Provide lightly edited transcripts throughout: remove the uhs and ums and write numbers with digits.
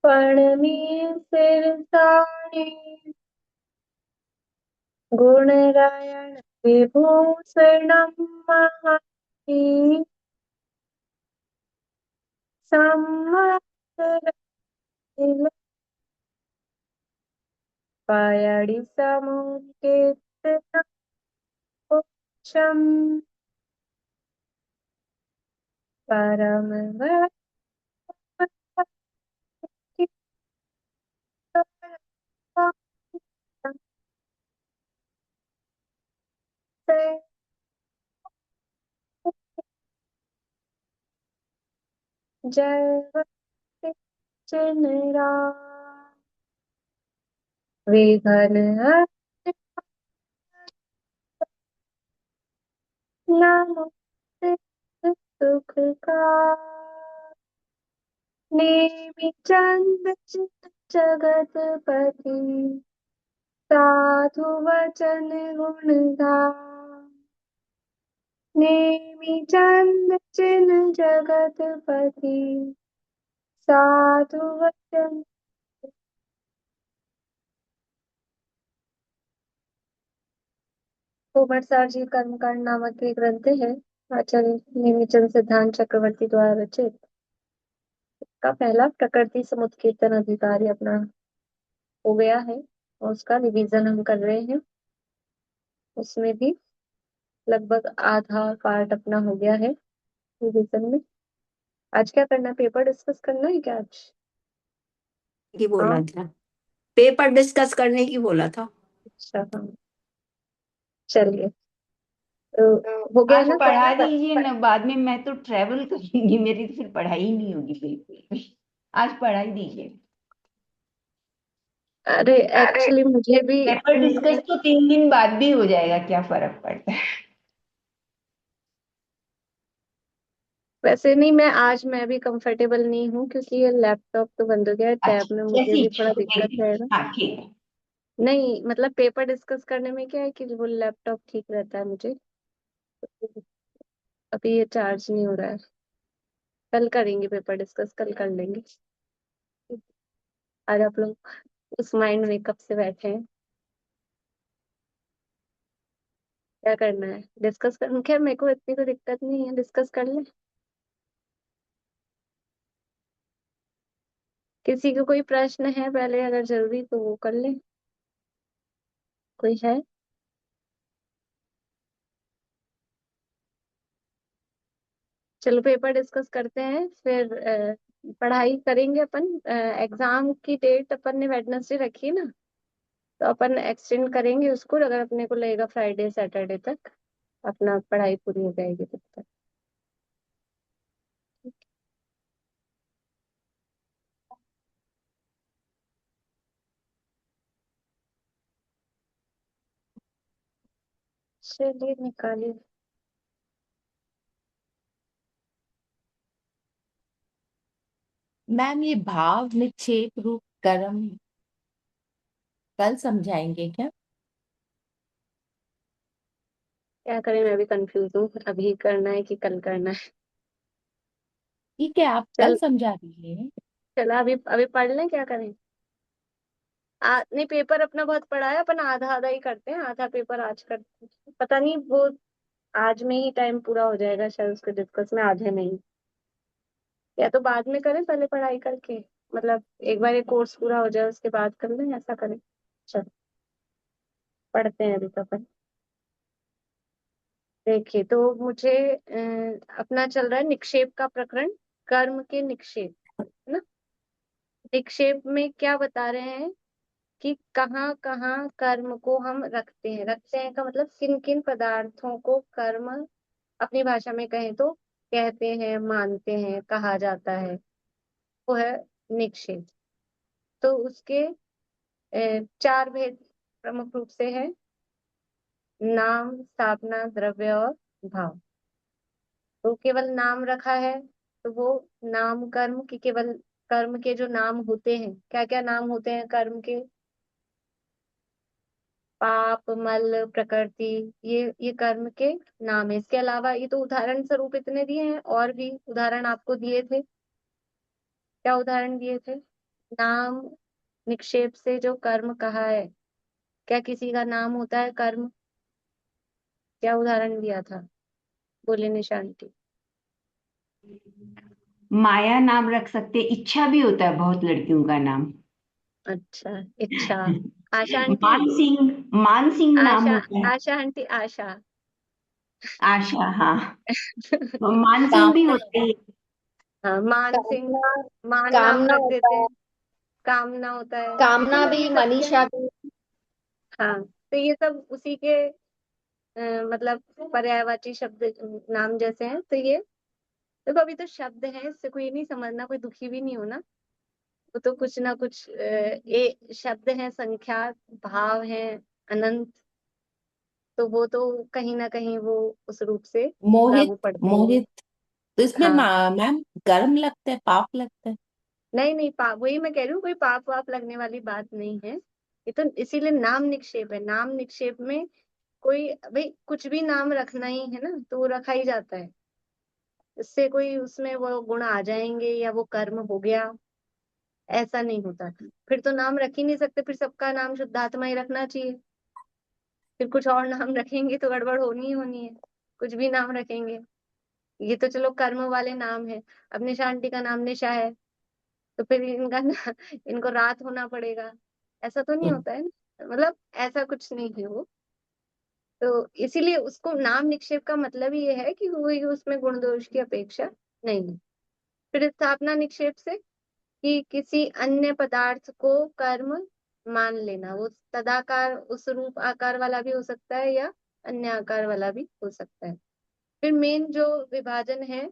पढ़नी सिर ताणी गुणरायण विभूषणं महाति संवत्सर पयडि समुद्यत पुच्छम् परम जय चिन्ह विघन हर नमस्ते सुख का नेमि चंद चित जगत पति साधु वचन गुण गान नेमि चंद चिन्ह जगत पति साधु वचन। कुमार जी कर्मकांड नामक एक ग्रंथ है आचार्य नेमिचंद सिद्धांत चक्रवर्ती द्वारा रचित। का पहला प्रकृति समुत्कीर्तन अधिकार अपना हो गया है और उसका रिवीजन हम कर रहे हैं। उसमें भी लगभग आधा पार्ट अपना हो गया है रिवीजन में। आज क्या करना है, पेपर डिस्कस करना है क्या आज? की बोला हाँ, था, पेपर डिस्कस करने की बोला था। अच्छा हाँ, चलिए तो तो हो गया आज ना पढ़ा सब? दीजिए ना, बाद में मैं तो ट्रेवल करूंगी, मेरी तो फिर पढ़ाई ही नहीं होगी बिल्कुल भी। आज पढ़ाई दीजिए। अरे अरे एक्चुअली मुझे भी पेपर डिस्कस तो 3 दिन बाद भी हो जाएगा, क्या फर्क पड़ता है। वैसे नहीं, मैं भी कंफर्टेबल नहीं हूँ क्योंकि ये लैपटॉप तो बंद हो गया है, टैब अच्छा, में मुझे जैसी भी इच्छा थोड़ा हो दिक्कत जाएगी। रहेगा। हाँ ठीक है। नहीं मतलब पेपर डिस्कस करने में क्या है कि वो लैपटॉप ठीक रहता है मुझे। अभी ये चार्ज नहीं हो रहा है। कल करेंगे पेपर डिस्कस, कल कर लेंगे। आज आप लोग उस माइंड में कब से बैठे हैं? क्या करना है, डिस्कस कर, खैर मेरे को इतनी कोई दिक्कत नहीं है, डिस्कस कर ले। किसी को कोई प्रश्न है पहले, अगर जरूरी तो वो कर ले। कोई है? चलो पेपर डिस्कस करते हैं फिर पढ़ाई करेंगे अपन। एग्जाम की डेट अपन ने वेडनेसडे रखी है ना, तो अपन एक्सटेंड करेंगे उसको, अगर अपने को लगेगा फ्राइडे सैटरडे तक अपना पढ़ाई पूरी हो जाएगी तब तक। चलिए निकालिए। मैम, ये भाव निक्षेप रूप कर्म कल समझाएंगे क्या? क्या करें, मैं भी कंफ्यूज हूँ, अभी करना है कि कल करना है। ठीक है, आप कल चल, समझा दीजिए। चला अभी अभी पढ़ लें, क्या करें? नहीं, पेपर अपना बहुत पड़ा है, अपन आधा आधा ही करते हैं, आधा पेपर आज करते हैं, पता नहीं वो आज में ही टाइम पूरा हो जाएगा शायद उसके डिस्कस में, आधे में ही। या तो बाद में करें पहले पढ़ाई करके, मतलब एक बार ये कोर्स पूरा हो जाए उसके बाद कर लें, ऐसा करें। चलो पढ़ते हैं अभी तो अपन। देखिए तो मुझे अपना चल रहा है निक्षेप का प्रकरण, कर्म के निक्षेप, है ना। निक्षेप में क्या बता रहे हैं कि कहाँ कहाँ कर्म को हम रखते हैं का मतलब किन किन पदार्थों को कर्म अपनी भाषा में कहें तो कहते हैं, मानते हैं, कहा जाता है, वो है निक्षेप। तो उसके चार भेद प्रमुख रूप से है: नाम, स्थापना, द्रव्य और भाव। तो केवल नाम रखा है तो वो नाम कर्म की, केवल कर्म के जो नाम होते हैं, क्या क्या नाम होते हैं कर्म के? पाप, मल, प्रकृति, ये कर्म के नाम है। इसके अलावा ये तो उदाहरण स्वरूप इतने दिए हैं, और भी उदाहरण आपको दिए थे। क्या उदाहरण दिए थे? नाम निक्षेप से जो कर्म कहा है, क्या किसी का नाम होता है कर्म? क्या उदाहरण दिया था? बोले निशा आंटी। माया नाम रख सकते, इच्छा भी होता है बहुत लड़कियों का नाम। अच्छा, इच्छा। आशा आंटी। मानसिंह, मानसिंह नाम आशा। होता है। आशा आंटी, आशा। आशा, हाँ। मानसिंह भी कामना। होते हैं। हाँ, मान सिंह। कामना। मान नाम कामना रख होता देते है। हैं। कामना होता है। कामना मतलब ये भी, सब क्या है? मनीषा भी। हाँ, तो ये सब उसी के मतलब पर्यायवाची शब्द नाम जैसे हैं, तो ये देखो अभी तो शब्द है, इससे कोई नहीं समझना, कोई दुखी भी नहीं होना। वो तो कुछ ना कुछ ये शब्द है, संख्या, भाव है, अनंत। तो वो तो कहीं ना कहीं वो उस रूप से मोहित। लागू पड़ते ही है। मोहित। तो इसमें हाँ। मैम कर्म लगता है, पाप लगता है? नहीं नहीं, पाप, वही मैं कह रही हूँ, कोई पाप वाप लगने वाली बात नहीं है। ये तो इसीलिए नाम निक्षेप है। नाम निक्षेप में कोई भाई कुछ भी नाम रखना ही है ना, तो वो रखा ही जाता है। इससे कोई उसमें वो गुण आ जाएंगे या वो कर्म हो गया, ऐसा नहीं होता। फिर तो नाम रख ही नहीं सकते, फिर सबका नाम शुद्धात्मा ही रखना चाहिए। फिर कुछ और नाम रखेंगे तो गड़बड़ होनी ही होनी है। कुछ भी नाम रखेंगे। ये तो चलो कर्म वाले नाम है। अब निशा आंटी का नाम निशा है, तो फिर इनका इनको रात होना पड़ेगा। ऐसा तो नहीं हम्म। होता है ना, मतलब ऐसा कुछ नहीं है वो। तो इसीलिए उसको नाम निक्षेप का मतलब ही ये है कि कोई उसमें गुण दोष की अपेक्षा नहीं है। फिर स्थापना निक्षेप से कि किसी अन्य पदार्थ को कर्म मान लेना। वो तदाकार उस रूप आकार वाला भी हो सकता है या अन्य आकार वाला भी हो सकता है। फिर मेन जो विभाजन है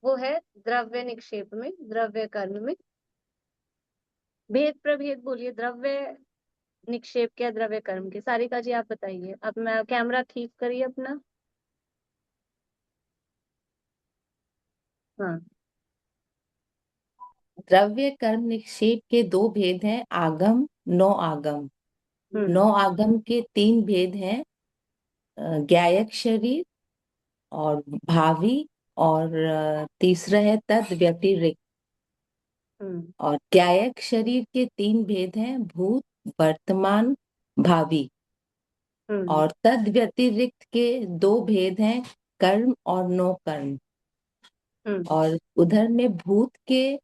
वो है द्रव्य निक्षेप में, द्रव्य कर्म में। भेद प्रभेद बोलिए द्रव्य निक्षेप के, द्रव्य कर्म के। सारिका जी आप बताइए। अब मैं कैमरा ठीक करिए अपना। हाँ। द्रव्य कर्म निक्षेप के दो भेद हैं, आगम, नो आगम। हम्म। नो आगम के तीन भेद हैं, ज्ञायक शरीर और भावी, और तीसरा है तद व्यतिरिक्त। हम्म। और ज्ञायक शरीर के तीन भेद हैं, भूत, वर्तमान, भावी। हम्म। और तद व्यतिरिक्त के दो भेद हैं, कर्म और नो कर्म। हम्म। और उधर में भूत के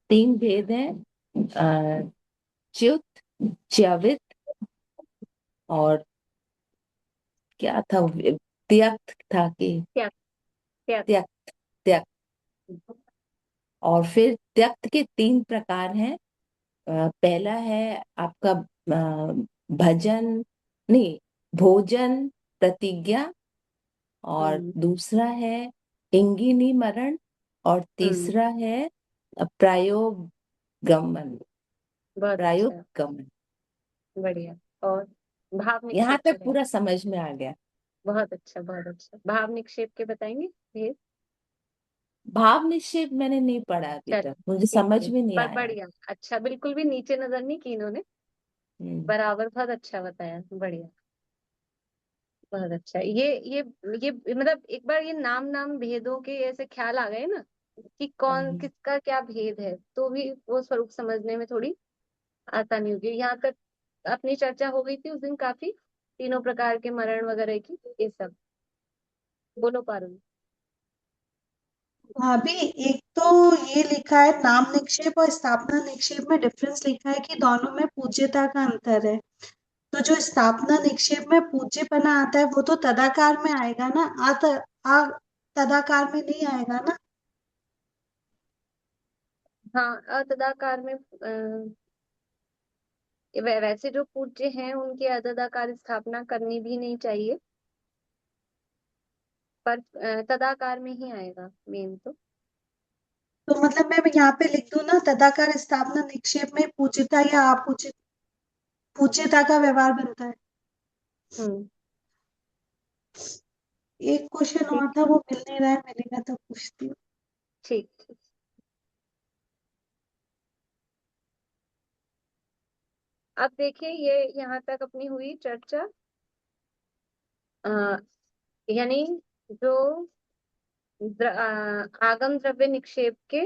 तीन भेद हैं, च्युत, च्यवित, और क्या था, त्यक्त था कि क्या? क्या? त्यक्त, त्यक्त। और फिर त्यक्त के तीन प्रकार हैं। पहला है आपका भजन, नहीं, भोजन, प्रतिज्ञा। और हम्म। दूसरा है इंगिनी मरण। और हम्म। तीसरा है प्रायोगमन। बहुत अच्छा। प्रायोगमन। बढ़िया। और भाव यहाँ निक्षेप के तक बाद? पूरा समझ में आ गया। बहुत अच्छा, बहुत अच्छा। भाव निक्षेप के बताएंगे ये? भाव निक्षेप मैंने नहीं पढ़ा अभी चल तक, मुझे ठीक समझ है, में नहीं पर आया। बढ़िया, अच्छा, बिल्कुल भी नीचे नजर नहीं की इन्होंने। हम्म। बराबर, बहुत अच्छा बताया, बढ़िया। बहुत अच्छा। ये मतलब एक बार ये नाम नाम भेदों के ऐसे ख्याल आ गए ना, कि कौन हम्म। किसका क्या भेद है, तो भी वो स्वरूप समझने में थोड़ी आसानी होगी। यहाँ तक अपनी चर्चा हो गई थी उस दिन काफी, तीनों प्रकार के मरण वगैरह की, ये सब। बोलो पारुल। भाभी, एक तो ये लिखा है नाम निक्षेप और स्थापना निक्षेप में डिफरेंस लिखा है कि दोनों में पूज्यता का अंतर है। तो जो स्थापना निक्षेप में पूज्यपना आता है वो तो तदाकार में आएगा ना, आ तदाकार में नहीं आएगा ना। हाँ, तदाकार में वैसे जो पूज्य हैं उनकी अतदाकार स्थापना करनी भी नहीं चाहिए, पर तदाकार में ही आएगा मेन तो। तो मतलब मैं यहाँ पे लिख दूं ना, तदाकार स्थापना निक्षेप में पूज्यता या पूज्यता का व्यवहार बनता है। हम्म। एक क्वेश्चन और ठीक था, है। वो मिल नहीं रहा है, मिलेगा तो पूछती हूँ। ठीक ठीक। अब देखिए, ये यहाँ तक अपनी हुई चर्चा। आ, यानी जो आगम द्रव्य निक्षेप के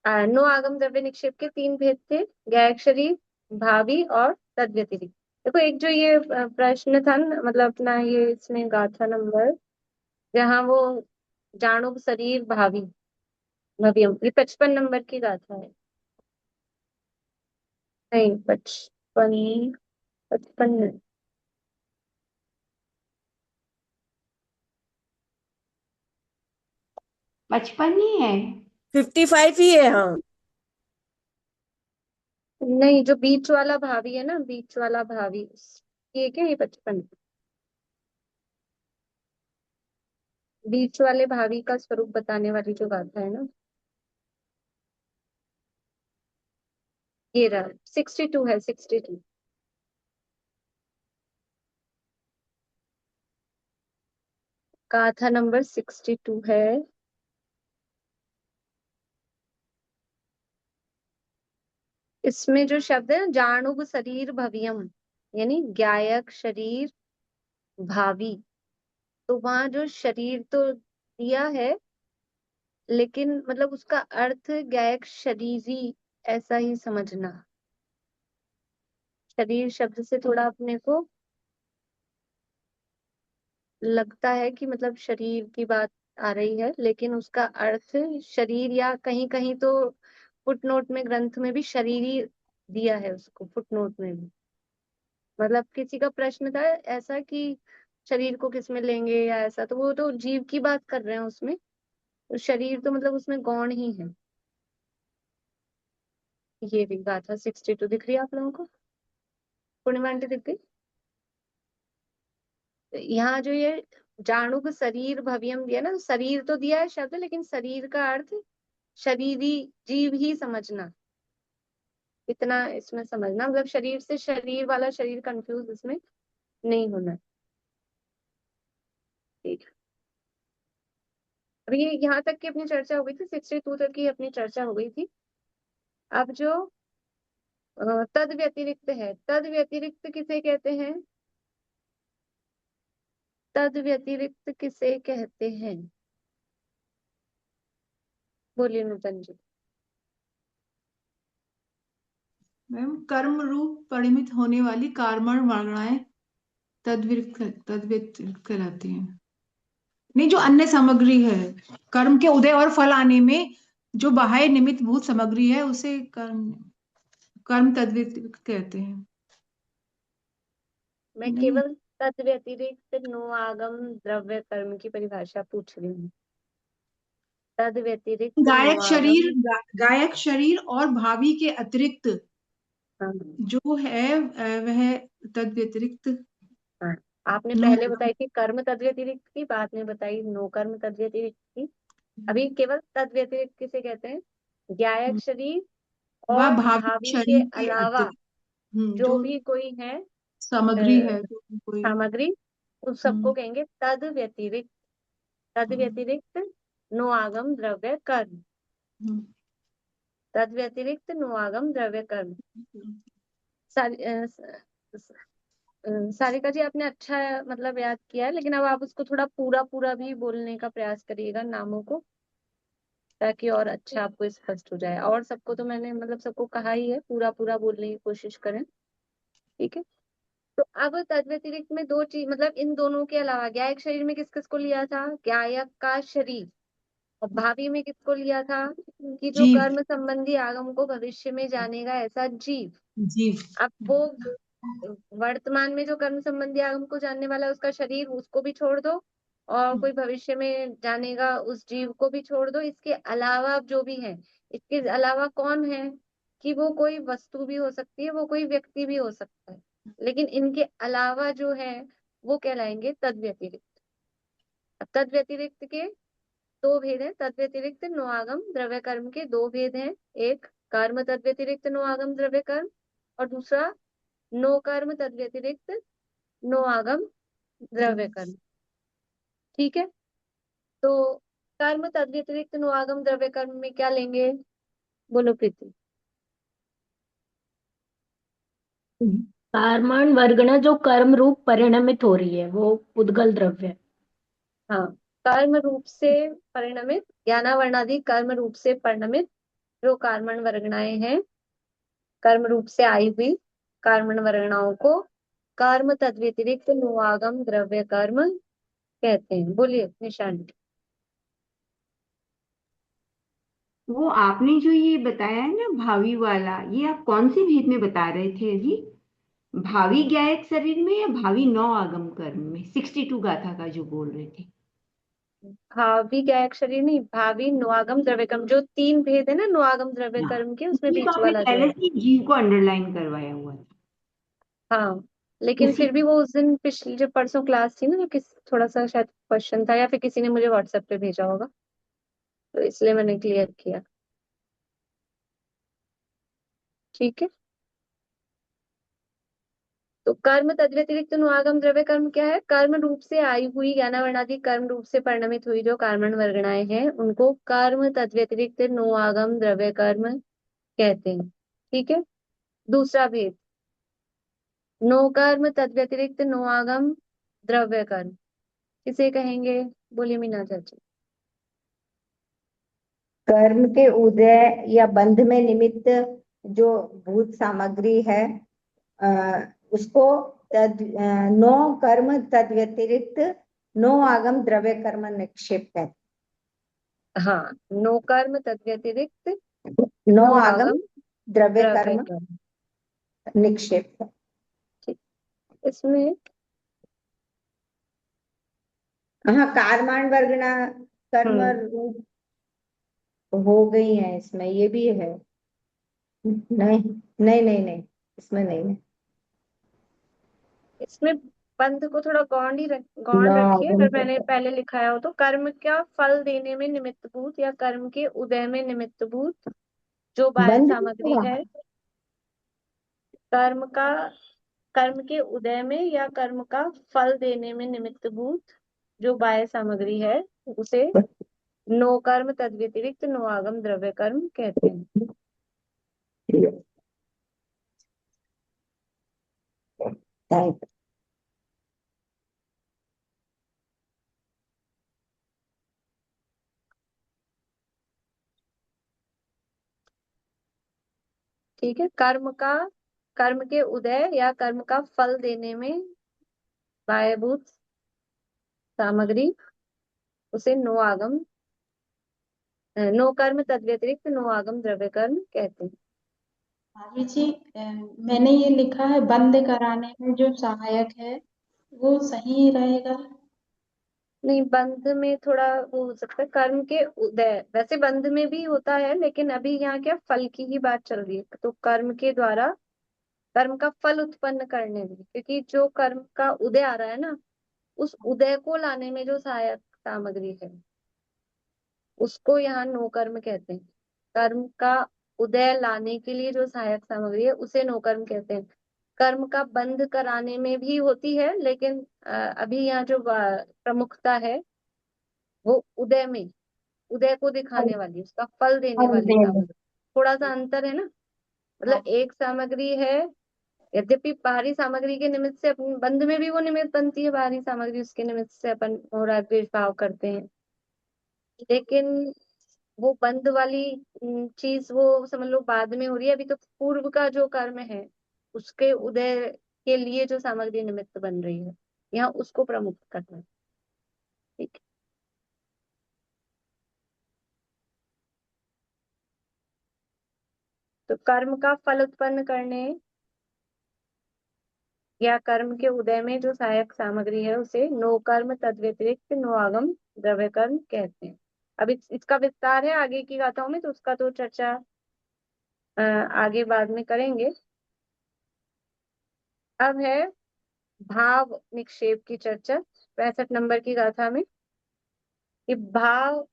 नो आगम द्रव्य निक्षेप के 3 भेद थे, गायक शरीर, भावी और तद व्यतिरिक्त। देखो एक जो ये प्रश्न था मतलब अपना ये इसमें गाथा नंबर जहाँ वो जाणुक शरीर भावी भव्यम, ये 55 नंबर की गाथा है। नहीं 55, 55 बचपन ही है। 55 ही है। हाँ नहीं, जो बीच वाला भावी है ना, बीच वाला भावी, ये क्या, ये 55 बीच वाले भावी का स्वरूप बताने वाली जो गाथा है ना, ये रहा 62 है, 62। गाथा नंबर 62 है। इसमें जो शब्द है ना, जाणुग शरीर भव्यम, यानी गायक शरीर भावी, तो वहां जो शरीर तो दिया है, लेकिन मतलब उसका अर्थ गायक शरीरी ऐसा ही समझना। शरीर शब्द से थोड़ा अपने को लगता है कि मतलब शरीर की बात आ रही है, लेकिन उसका अर्थ शरीर, या कहीं कहीं तो फुटनोट में, ग्रंथ में भी शरीरी दिया है उसको, फुटनोट में भी। मतलब किसी का प्रश्न था ऐसा कि शरीर को किस में लेंगे या ऐसा, तो वो तो जीव की बात कर रहे हैं उसमें, तो शरीर तो मतलब उसमें गौण ही है। ये भी गाथा 62 दिख रही है आप लोगों को? पूर्णिमा आंटी दिख गई? तो यहाँ जो ये जाणुक शरीर भव्यम दिया ना, शरीर तो दिया है शब्द, लेकिन शरीर का अर्थ शरीरी जीव ही समझना, इतना इसमें समझना, मतलब शरीर से शरीर वाला शरीर कंफ्यूज इसमें नहीं होना। ठीक है, अभी यहाँ तक की अपनी चर्चा हो गई थी, 62 तक की अपनी चर्चा हो गई थी। अब जो तद व्यतिरिक्त है, तद व्यतिरिक्त किसे कहते हैं? तद व्यतिरिक्त किसे कहते हैं? बोलिए नूतन जी। मैम कर्म रूप परिमित होने वाली कार्मण वर्णाएं तद्विरुक्त कहलाती हैं। नहीं, जो अन्य सामग्री है, कर्म के उदय और फल आने में जो बाह्य निमित्त भूत सामग्री है उसे कर्म कर्म तद्विरुक्त कहते हैं। मैं नहीं, केवल तद व्यतिरिक्त नो आगम द्रव्य कर्म की परिभाषा पूछ रही हूँ। तद व्यतिरिक्त नो आगम। गायक शरीर और भावी के अतिरिक्त हाँ जो है वह तद व्यतिरिक्त हाँ, आपने नो। पहले बताई थी कर्म तद व्यतिरिक्त की, बाद में बताई नो कर्म तद व्यतिरिक्त की। अभी केवल तद व्यतिरिक्त किसे कहते हैं? गायक शरीर वह और भावी भावी के शरीर के अलावा अतिरिक्त जो जो भी कोई है सामग्री है, जो कोई। सामग्री, उस सबको कहेंगे तद व्यतिरिक्त। तद व्यतिरिक्त नो आगम द्रव्य कर्म। तद व्यतिरिक्त नो आगम द्रव्य कर्म। सारी सारिका जी आपने अच्छा मतलब याद किया है, लेकिन अब आप उसको थोड़ा पूरा पूरा भी बोलने का प्रयास करिएगा नामों को, ताकि और अच्छा आपको स्पष्ट हो जाए। और सबको तो मैंने मतलब सबको कहा ही है, पूरा पूरा बोलने की कोशिश करें, ठीक है? तो अब तद व्यतिरिक्त में दो चीज, मतलब इन दोनों के अलावा गायक शरीर में किस किस को लिया था? गायक का शरीर। और भावी में किसको लिया था? कि जो जीव। कर्म संबंधी आगम को भविष्य में जानेगा ऐसा जीव। जीव। अब वो वर्तमान में जो कर्म संबंधी आगम को जानने वाला है उसका शरीर, उसको भी छोड़ दो, और कोई भविष्य में जानेगा उस जीव को भी छोड़ दो। इसके अलावा जो भी है, इसके अलावा कौन है? कि वो कोई वस्तु भी हो सकती है, वो कोई व्यक्ति भी हो सकता है, लेकिन इनके अलावा जो है वो कहलाएंगे तद व्यतिरिक्त। अब तद व्यतिरिक्त के दो भेद हैं। तद व्यतिरिक्त नो आगम द्रव्य कर्म के दो भेद हैं, एक कर्म तद व्यतिरिक्त नो आगम द्रव्य कर्म, और दूसरा नो कर्म तद व्यतिरिक्त नो आगम द्रव्य कर्म। ठीक है, तो कर्म तद व्यतिरिक्त नो आगम द्रव्य कर्म में क्या लेंगे? बोलो प्रीति। कार्मण वर्गणा जो कर्म रूप परिणमित हो रही है वो उद्गल द्रव्य। हाँ, कर्म रूप से परिणमित, ज्ञानावर्णादि कर्म रूप से परिणमित जो कार्मण वर्गणाएं हैं, कर्म रूप से आई हुई कार्मण वर्गणाओं को कर्म तद्व्यतिरिक्त नुआगम द्रव्य कर्म कहते हैं। बोलिए निशांत। वो आपने जो ये बताया है ना भावी वाला, ये आप कौन से भेद में बता रहे थे जी? भावी ज्ञायक शरीर में या भावी नौ आगम कर्म में? 62 गाथा का जो बोल रहे थे। भावी ज्ञायक शरीर नहीं, भावी नुआगम द्रव्य कर्म, जो 3 भेद है ना नुआगम द्रव्य हाँ, कर्म के, उसमें उसी को बीच आपने वाला जो पहले है। से जीव को अंडरलाइन करवाया हुआ था। हाँ, लेकिन उसी फिर भी वो उस दिन पिछली जो परसों क्लास थी ना, जो किस थोड़ा सा शायद क्वेश्चन था या फिर किसी ने मुझे व्हाट्सएप पे भेजा होगा, तो इसलिए मैंने क्लियर किया। ठीक है, तो कर्म तद्व्यतिरिक्त अनुआगम द्रव्य कर्म क्या है? कर्म रूप से आई हुई ज्ञानावरणादि कर्म रूप से परिणमित हुई जो कार्मण वर्गणाएं हैं, उनको कर्म तद्व्यतिरिक्त अनुआगम द्रव्य कर्म कहते हैं। ठीक है, दूसरा भेद, नो कर्म तद्व्यतिरिक्त अनुआगम द्रव्य कर्म किसे कहेंगे? बोलिए मीना चाची। कर्म के उदय या बंध में निमित्त जो भूत सामग्री है, उसको नो कर्म तद व्यतिरिक्त नो आगम द्रव्य कर्म निक्षेप है। हाँ, नो कर्म तद्व्यतिरिक्त नो नो आगम आगम द्रव्य द्रव्य कर्म कर्म। निक्षेप है। ठीक, इसमें हाँ, कारमान वर्गना कर्म हम्म रूप हो गई है, इसमें ये भी है। नहीं नहीं नहीं नहीं, इसमें नहीं है। इसमें बंध को थोड़ा नो गौण रखिए। आगम अगर मैंने पहले लिखाया हो तो, कर्म का फल देने में निमित्त भूत या कर्म के उदय में निमित्त भूत जो बाह्य बंध नहीं सामग्री हुआ। है, कर्म का कर्म के उदय में या कर्म का फल देने में निमित्त भूत जो बाह्य सामग्री है, उसे नो कर्म तद्व्यतिरिक्त नो आगम द्रव्य कर्म कहते हैं। थैंक ठीक है, कर्म के उदय या कर्म का फल देने में बाह्यभूत सामग्री, उसे नो कर्म तद्व्यतिरिक्त नो आगम द्रव्य कर्म कहते हैं। भाभी जी, मैंने ये लिखा है बंद कराने में जो सहायक है वो सही रहेगा? नहीं, बंध में थोड़ा वो हो सकता है, कर्म के उदय वैसे बंध में भी होता है, लेकिन अभी यहाँ क्या फल की ही बात चल रही है, तो कर्म के द्वारा कर्म का फल उत्पन्न करने में, क्योंकि जो कर्म का उदय आ रहा है ना, उस उदय को लाने में जो सहायक सामग्री है, उसको यहाँ नो कर्म कहते हैं। कर्म का उदय लाने के लिए जो सहायक सामग्री है, उसे नो कर्म कहते हैं। कर्म का बंध कराने में भी होती है, लेकिन अभी यहाँ जो प्रमुखता है वो उदय में, उदय को दिखाने वाली, उसका फल देने वाली यू। सामग्री। थोड़ा सा अंतर है ना, मतलब एक सामग्री है, यद्यपि बाहरी सामग्री के निमित्त से अपन बंध में भी वो निमित्त बनती है, बाहरी सामग्री उसके निमित्त से अपन और द्वेष भाव करते हैं, लेकिन वो बंध वाली चीज वो समझ लो बाद में हो रही है। अभी तो पूर्व का जो कर्म है, उसके उदय के लिए जो सामग्री निमित्त बन रही है, यहाँ उसको प्रमुख करना है। ठीक है, तो कर्म का फल उत्पन्न करने या कर्म के उदय में जो सहायक सामग्री है, उसे नो कर्म तद व्यतिरिक्त नो आगम द्रव्य कर्म कहते हैं। अब इसका विस्तार है आगे की गाथाओं में, तो उसका तो चर्चा आगे बाद में करेंगे। अब है भाव निक्षेप की चर्चा 65 नंबर की गाथा में, कि भाव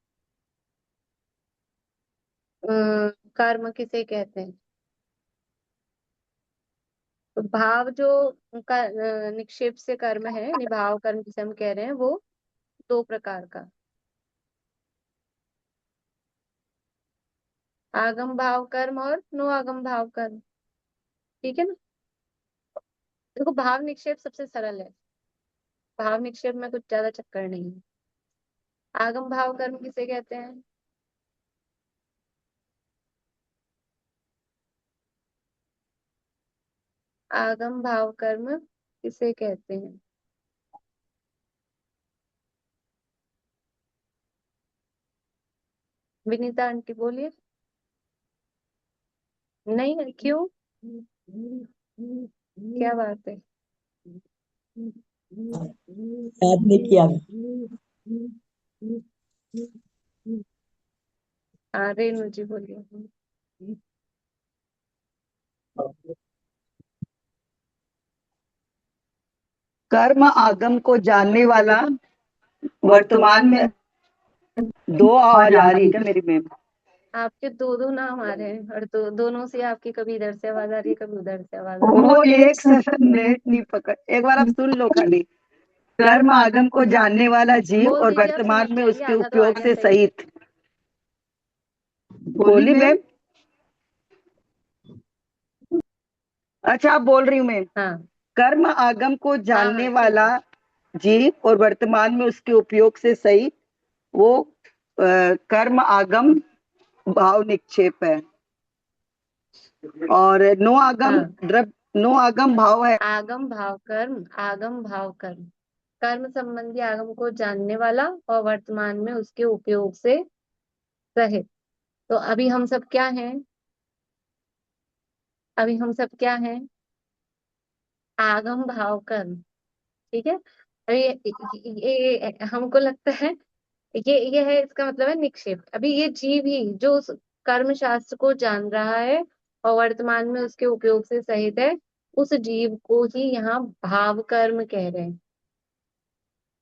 कर्म किसे कहते हैं। तो भाव जो निक्षेप से कर्म है, यानी भाव कर्म जिसे हम कह रहे हैं, वो 2 प्रकार का, आगम भाव कर्म और नो आगम भाव कर्म। ठीक है ना, देखो भाव निक्षेप सबसे सरल है, भाव निक्षेप में कुछ ज्यादा चक्कर नहीं है। आगम भाव कर्म किसे कहते हैं? आगम भाव कर्म किसे कहते हैं? विनीता आंटी बोलिए। नहीं है, क्यों? क्या बात है? याद नहीं किया। हाँ, रेणु जी बोलिए। कर्म आगम को जानने वाला, वर्तमान में दो आवाज आ रही है क्या मेरी मैम? आपके दो दो नाम आ रहे हैं और दोनों से आपकी कभी इधर से आवाज आ रही है, कभी उधर से आवाज आ रही है। वो एक सेकंड नेट नहीं पकड़, एक बार आप सुन लो खाली। कर्म आगम को जानने वाला जीव बोल और दीजिए, आप समझ वर्तमान में जाएंगे, उसके आधा तो उपयोग आगे से सही है। सहित। बोली मैम? अच्छा, आप बोल रही हूँ मैम। हाँ कर्म आगम को हाँ जानने हाँ, ठीक वाला है। जीव और वर्तमान में उसके उपयोग से सहित वो कर्म आगम भाव निक्षेप है। और नो आगम हाँ, द्रव्य, नो आगम भाव है। आगम भाव कर्म, आगम भाव कर्म, कर्म संबंधी आगम को जानने वाला और वर्तमान में उसके उपयोग से रहित। तो अभी हम सब क्या हैं? अभी हम सब क्या हैं? आगम भाव कर्म। ठीक है। अभी ये हमको लगता है ये है, इसका मतलब है निक्षेप। अभी ये जीव ही जो उस कर्म शास्त्र को जान रहा है और वर्तमान में उसके उपयोग से सहित है, उस जीव को ही यहाँ भाव कर्म कह रहे हैं।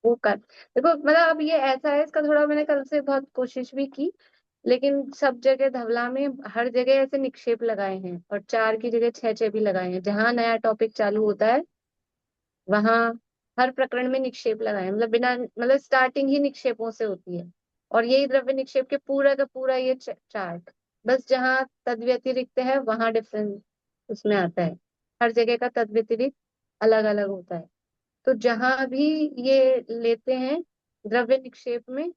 वो कर देखो, मतलब अब ये ऐसा है, इसका थोड़ा मैंने कल से बहुत कोशिश भी की, लेकिन सब जगह धवला में हर जगह ऐसे निक्षेप लगाए हैं और चार की जगह छह छह भी लगाए हैं। जहां नया टॉपिक चालू होता है वहां हर प्रकरण में निक्षेप लगाए हैं। मतलब बिना, मतलब स्टार्टिंग ही निक्षेपों से होती है। और यही द्रव्य निक्षेप के पूरा का पूरा ये चार्ट, बस जहाँ तद व्यतिरिक्त है वहां डिफरेंस उसमें आता है। हर जगह का तद व्यतिरिक्त अलग अलग होता है। तो जहां भी ये लेते हैं द्रव्य निक्षेप में,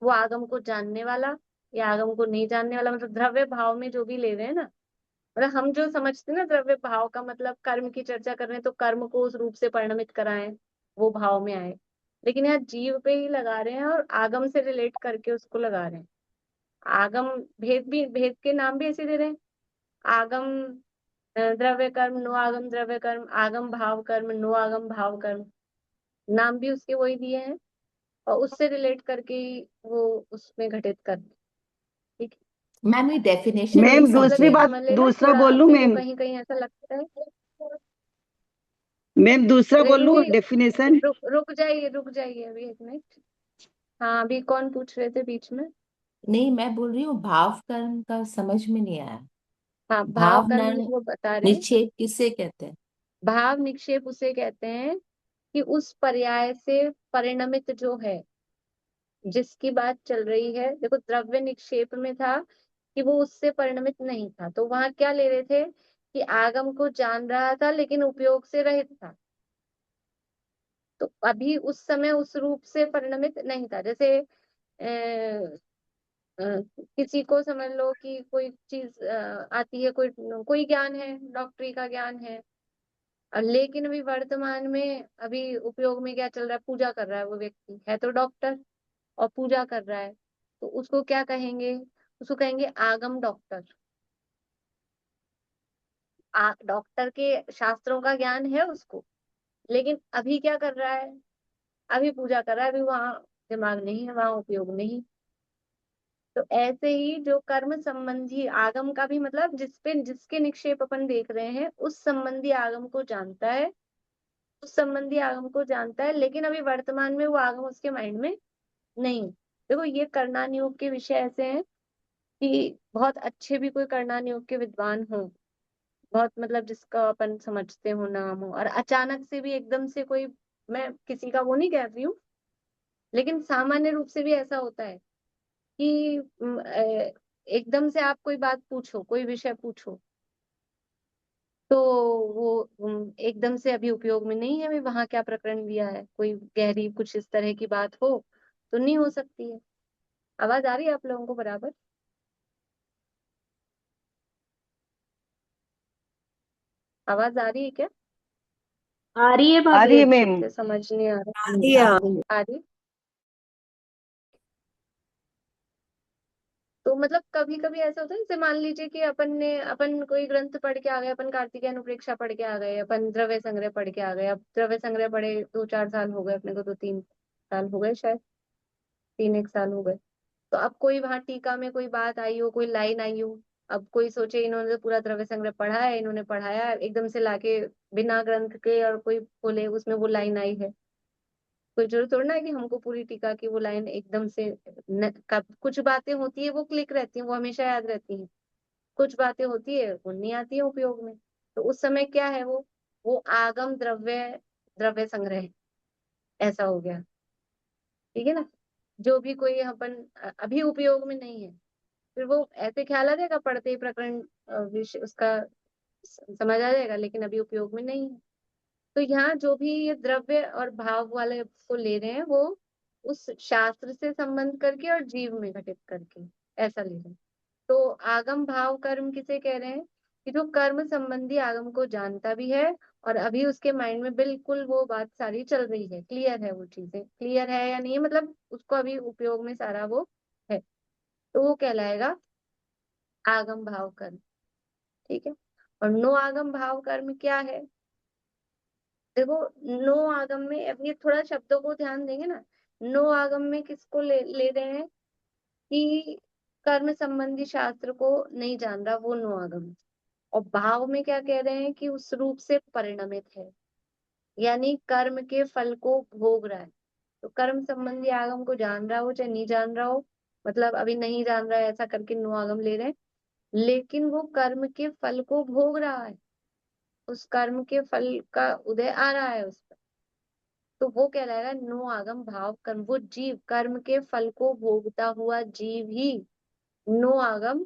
वो आगम को जानने वाला या आगम को नहीं जानने वाला, मतलब द्रव्य भाव में जो भी ले रहे हैं ना, मतलब हम जो समझते हैं ना द्रव्य भाव का मतलब कर्म की चर्चा कर रहे हैं तो कर्म को उस रूप से परिणमित कराएं, वो भाव में आए। लेकिन यहाँ जीव पे ही लगा रहे हैं और आगम से रिलेट करके उसको लगा रहे हैं। आगम, भेद भी, भेद के नाम भी ऐसे दे रहे हैं। आगम द्रव्य कर्म, नो आगम द्रव्य कर्म, आगम भाव कर्म, नो आगम भाव कर्म, नाम भी उसके वही दिए हैं और उससे रिलेट करके ही वो उसमें घटित कर। ठीक है। मैम ये डेफिनेशन नहीं मैम मतलब दूसरी ये समझे। बात, समझ लेना दूसरा थोड़ा, बोलूं मेरे को मैम? कहीं कहीं ऐसा लगता है। मैम दूसरा रेणु बोलूं जी, डेफिनेशन? रुक जाइए, रुक जाइए अभी एक मिनट। हाँ, अभी कौन पूछ रहे थे बीच में? नहीं, मैं बोल रही हूँ भाव कर्म का समझ में नहीं आया। हाँ, भाव भाव कर्म वो बता रहे हैं। निक्षेप किसे कहते हैं? भाव निक्षेप उसे कहते हैं कि उस पर्याय से परिणमित जो है, जिसकी बात चल रही है। देखो, द्रव्य निक्षेप में था कि वो उससे परिणमित नहीं था, तो वहां क्या ले रहे थे कि आगम को जान रहा था लेकिन उपयोग से रहित था। तो अभी उस समय उस रूप से परिणमित नहीं था। जैसे किसी को समझ लो कि कोई चीज आती है, कोई कोई ज्ञान है, डॉक्टरी का ज्ञान है, और लेकिन अभी वर्तमान में अभी उपयोग में क्या चल रहा है, पूजा कर रहा है, वो व्यक्ति है तो डॉक्टर और पूजा कर रहा है, तो उसको क्या कहेंगे? उसको कहेंगे आगम डॉक्टर। डॉक्टर के शास्त्रों का ज्ञान है उसको, लेकिन अभी क्या कर रहा है? अभी पूजा कर रहा है, अभी वहां दिमाग नहीं है, वहां उपयोग नहीं। तो ऐसे ही जो कर्म संबंधी आगम का भी मतलब, जिसपे जिसके निक्षेप अपन देख रहे हैं उस संबंधी आगम को जानता है, उस संबंधी आगम को जानता है, लेकिन अभी वर्तमान में वो आगम उसके माइंड में नहीं। देखो, ये करना नियोग के विषय ऐसे हैं कि बहुत अच्छे भी कोई करना नियोग के विद्वान हो, बहुत मतलब जिसका अपन समझते हो नाम हो, और अचानक से भी एकदम से कोई, मैं किसी का वो नहीं कह रही हूँ, लेकिन सामान्य रूप से भी ऐसा होता है कि एकदम से आप कोई बात पूछो, कोई विषय पूछो, तो वो एकदम से अभी उपयोग में नहीं है, अभी वहां क्या प्रकरण दिया है, कोई गहरी कुछ इस तरह की बात हो तो नहीं हो सकती है। आवाज आ रही है आप लोगों को बराबर? आवाज आ रही है क्या? आ रही है आ भाभी रही है अच्छी। मैम। से समझ नहीं आ रहा। आ रही। तो मतलब कभी कभी ऐसा होता है, जैसे मान लीजिए कि अपन कोई ग्रंथ पढ़ के आ गए, अपन कार्तिकेय अनुप्रेक्षा पढ़ के आ गए, अपन द्रव्य संग्रह पढ़ के आ गए। अब द्रव्य संग्रह पढ़े 2-4 साल हो गए अपने को, तो 3 साल हो गए शायद, 3-1 साल हो गए। तो अब कोई वहां टीका में कोई बात आई हो, कोई लाइन आई हो, अब कोई सोचे इन्होंने तो पूरा द्रव्य संग्रह पढ़ा है, इन्होंने पढ़ाया एकदम से लाके बिना ग्रंथ के, और कोई बोले उसमें वो लाइन आई है। कोई जरूरत थोड़ी ना है कि हमको पूरी टीका की वो लाइन एकदम से कुछ बातें होती है वो क्लिक रहती हैं, वो हमेशा याद रहती हैं। कुछ बातें होती है वो नहीं आती है उपयोग में। तो उस समय क्या है, वो आगम द्रव्य द्रव्य संग्रह है, ऐसा हो गया। ठीक है ना। जो भी कोई अपन अभी उपयोग में नहीं है, फिर वो ऐसे ख्याल आ जाएगा पढ़ते ही प्रकरण, विषय उसका समझ आ जाएगा, लेकिन अभी उपयोग में नहीं है। तो यहाँ जो भी ये द्रव्य और भाव वाले को ले रहे हैं, वो उस शास्त्र से संबंध करके और जीव में घटित करके ऐसा ले रहे हैं। तो आगम भाव कर्म किसे कह रहे हैं? कि जो कर्म संबंधी आगम को जानता भी है, और अभी उसके माइंड में बिल्कुल वो बात सारी चल रही है, क्लियर है, वो चीजें क्लियर है या नहीं है, मतलब उसको अभी उपयोग में सारा वो है, तो वो कहलाएगा आगम भाव कर्म। ठीक है। और नो आगम भाव कर्म क्या है? देखो, नो आगम में, अब ये थोड़ा शब्दों को ध्यान देंगे ना। नो आगम में किसको ले रहे हैं? कि कर्म संबंधी शास्त्र को नहीं जान रहा, वो नो आगम। और भाव में क्या कह रहे हैं? कि उस रूप से परिणमित है, यानी कर्म के फल को भोग रहा है। तो कर्म संबंधी आगम को जान रहा हो चाहे नहीं जान रहा हो, मतलब अभी नहीं जान रहा है ऐसा करके नो आगम ले रहे हैं, लेकिन वो कर्म के फल को भोग रहा है, उस कर्म के फल का उदय आ रहा है उस पर, तो वो कहलाएगा नो आगम भाव कर्म। वो जीव, कर्म के फल को भोगता हुआ जीव ही नो आगम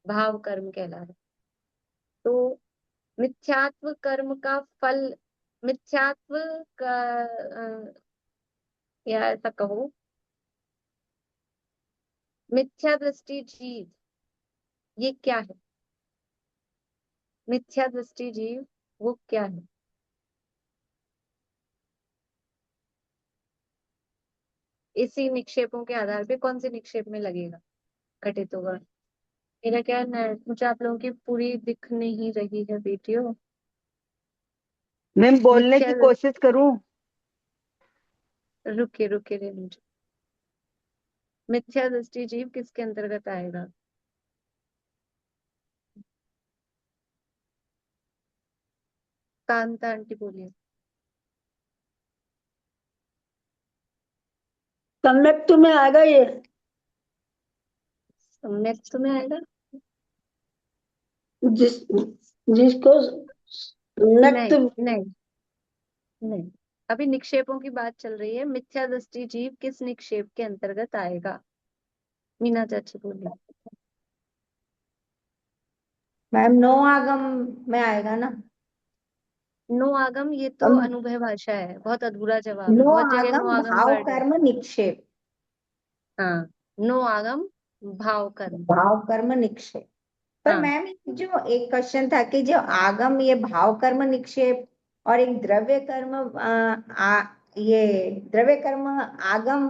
भाव कर्म कहला रहा है। तो मिथ्यात्व कर्म का फल, मिथ्यात्व का या ऐसा कहो, मिथ्या दृष्टि जीव, ये क्या है? मिथ्या दृष्टि जीव वो क्या है? इसी निक्षेपों के आधार पे कौन से निक्षेप में लगेगा, घटित होगा? मेरा क्या मुझे आप लोगों की पूरी दिख नहीं रही है वीडियो। मैम बोलने मिथ्या की कोशिश करूं? रुके रुके रे मुझे। मिथ्या दृष्टि जीव किसके अंतर्गत आएगा? कांता आंटी बोलिए। सम्यक में आएगा ये। सम्यक में आएगा? जिस जिसको नक्त। नहीं नहीं नहीं, अभी निक्षेपों की बात चल रही है। मिथ्या दृष्टि जीव किस निक्षेप के अंतर्गत आएगा? मीना चाची बोलिए। मैम नो आगम में आएगा ना। नो आगम, ये तो हम अनुभव भाषा है, बहुत अधूरा जवाब है, नो बहुत जगह नो आगम आगम भाव वर्ड है। कर्म निक्षेप। हाँ, नो आगम भाव कर्म। भाव कर्म निक्षेप। पर हाँ, मैम जो एक क्वेश्चन था कि जो आगम ये भाव कर्म निक्षेप और एक द्रव्य कर्म ये द्रव्य कर्म आगम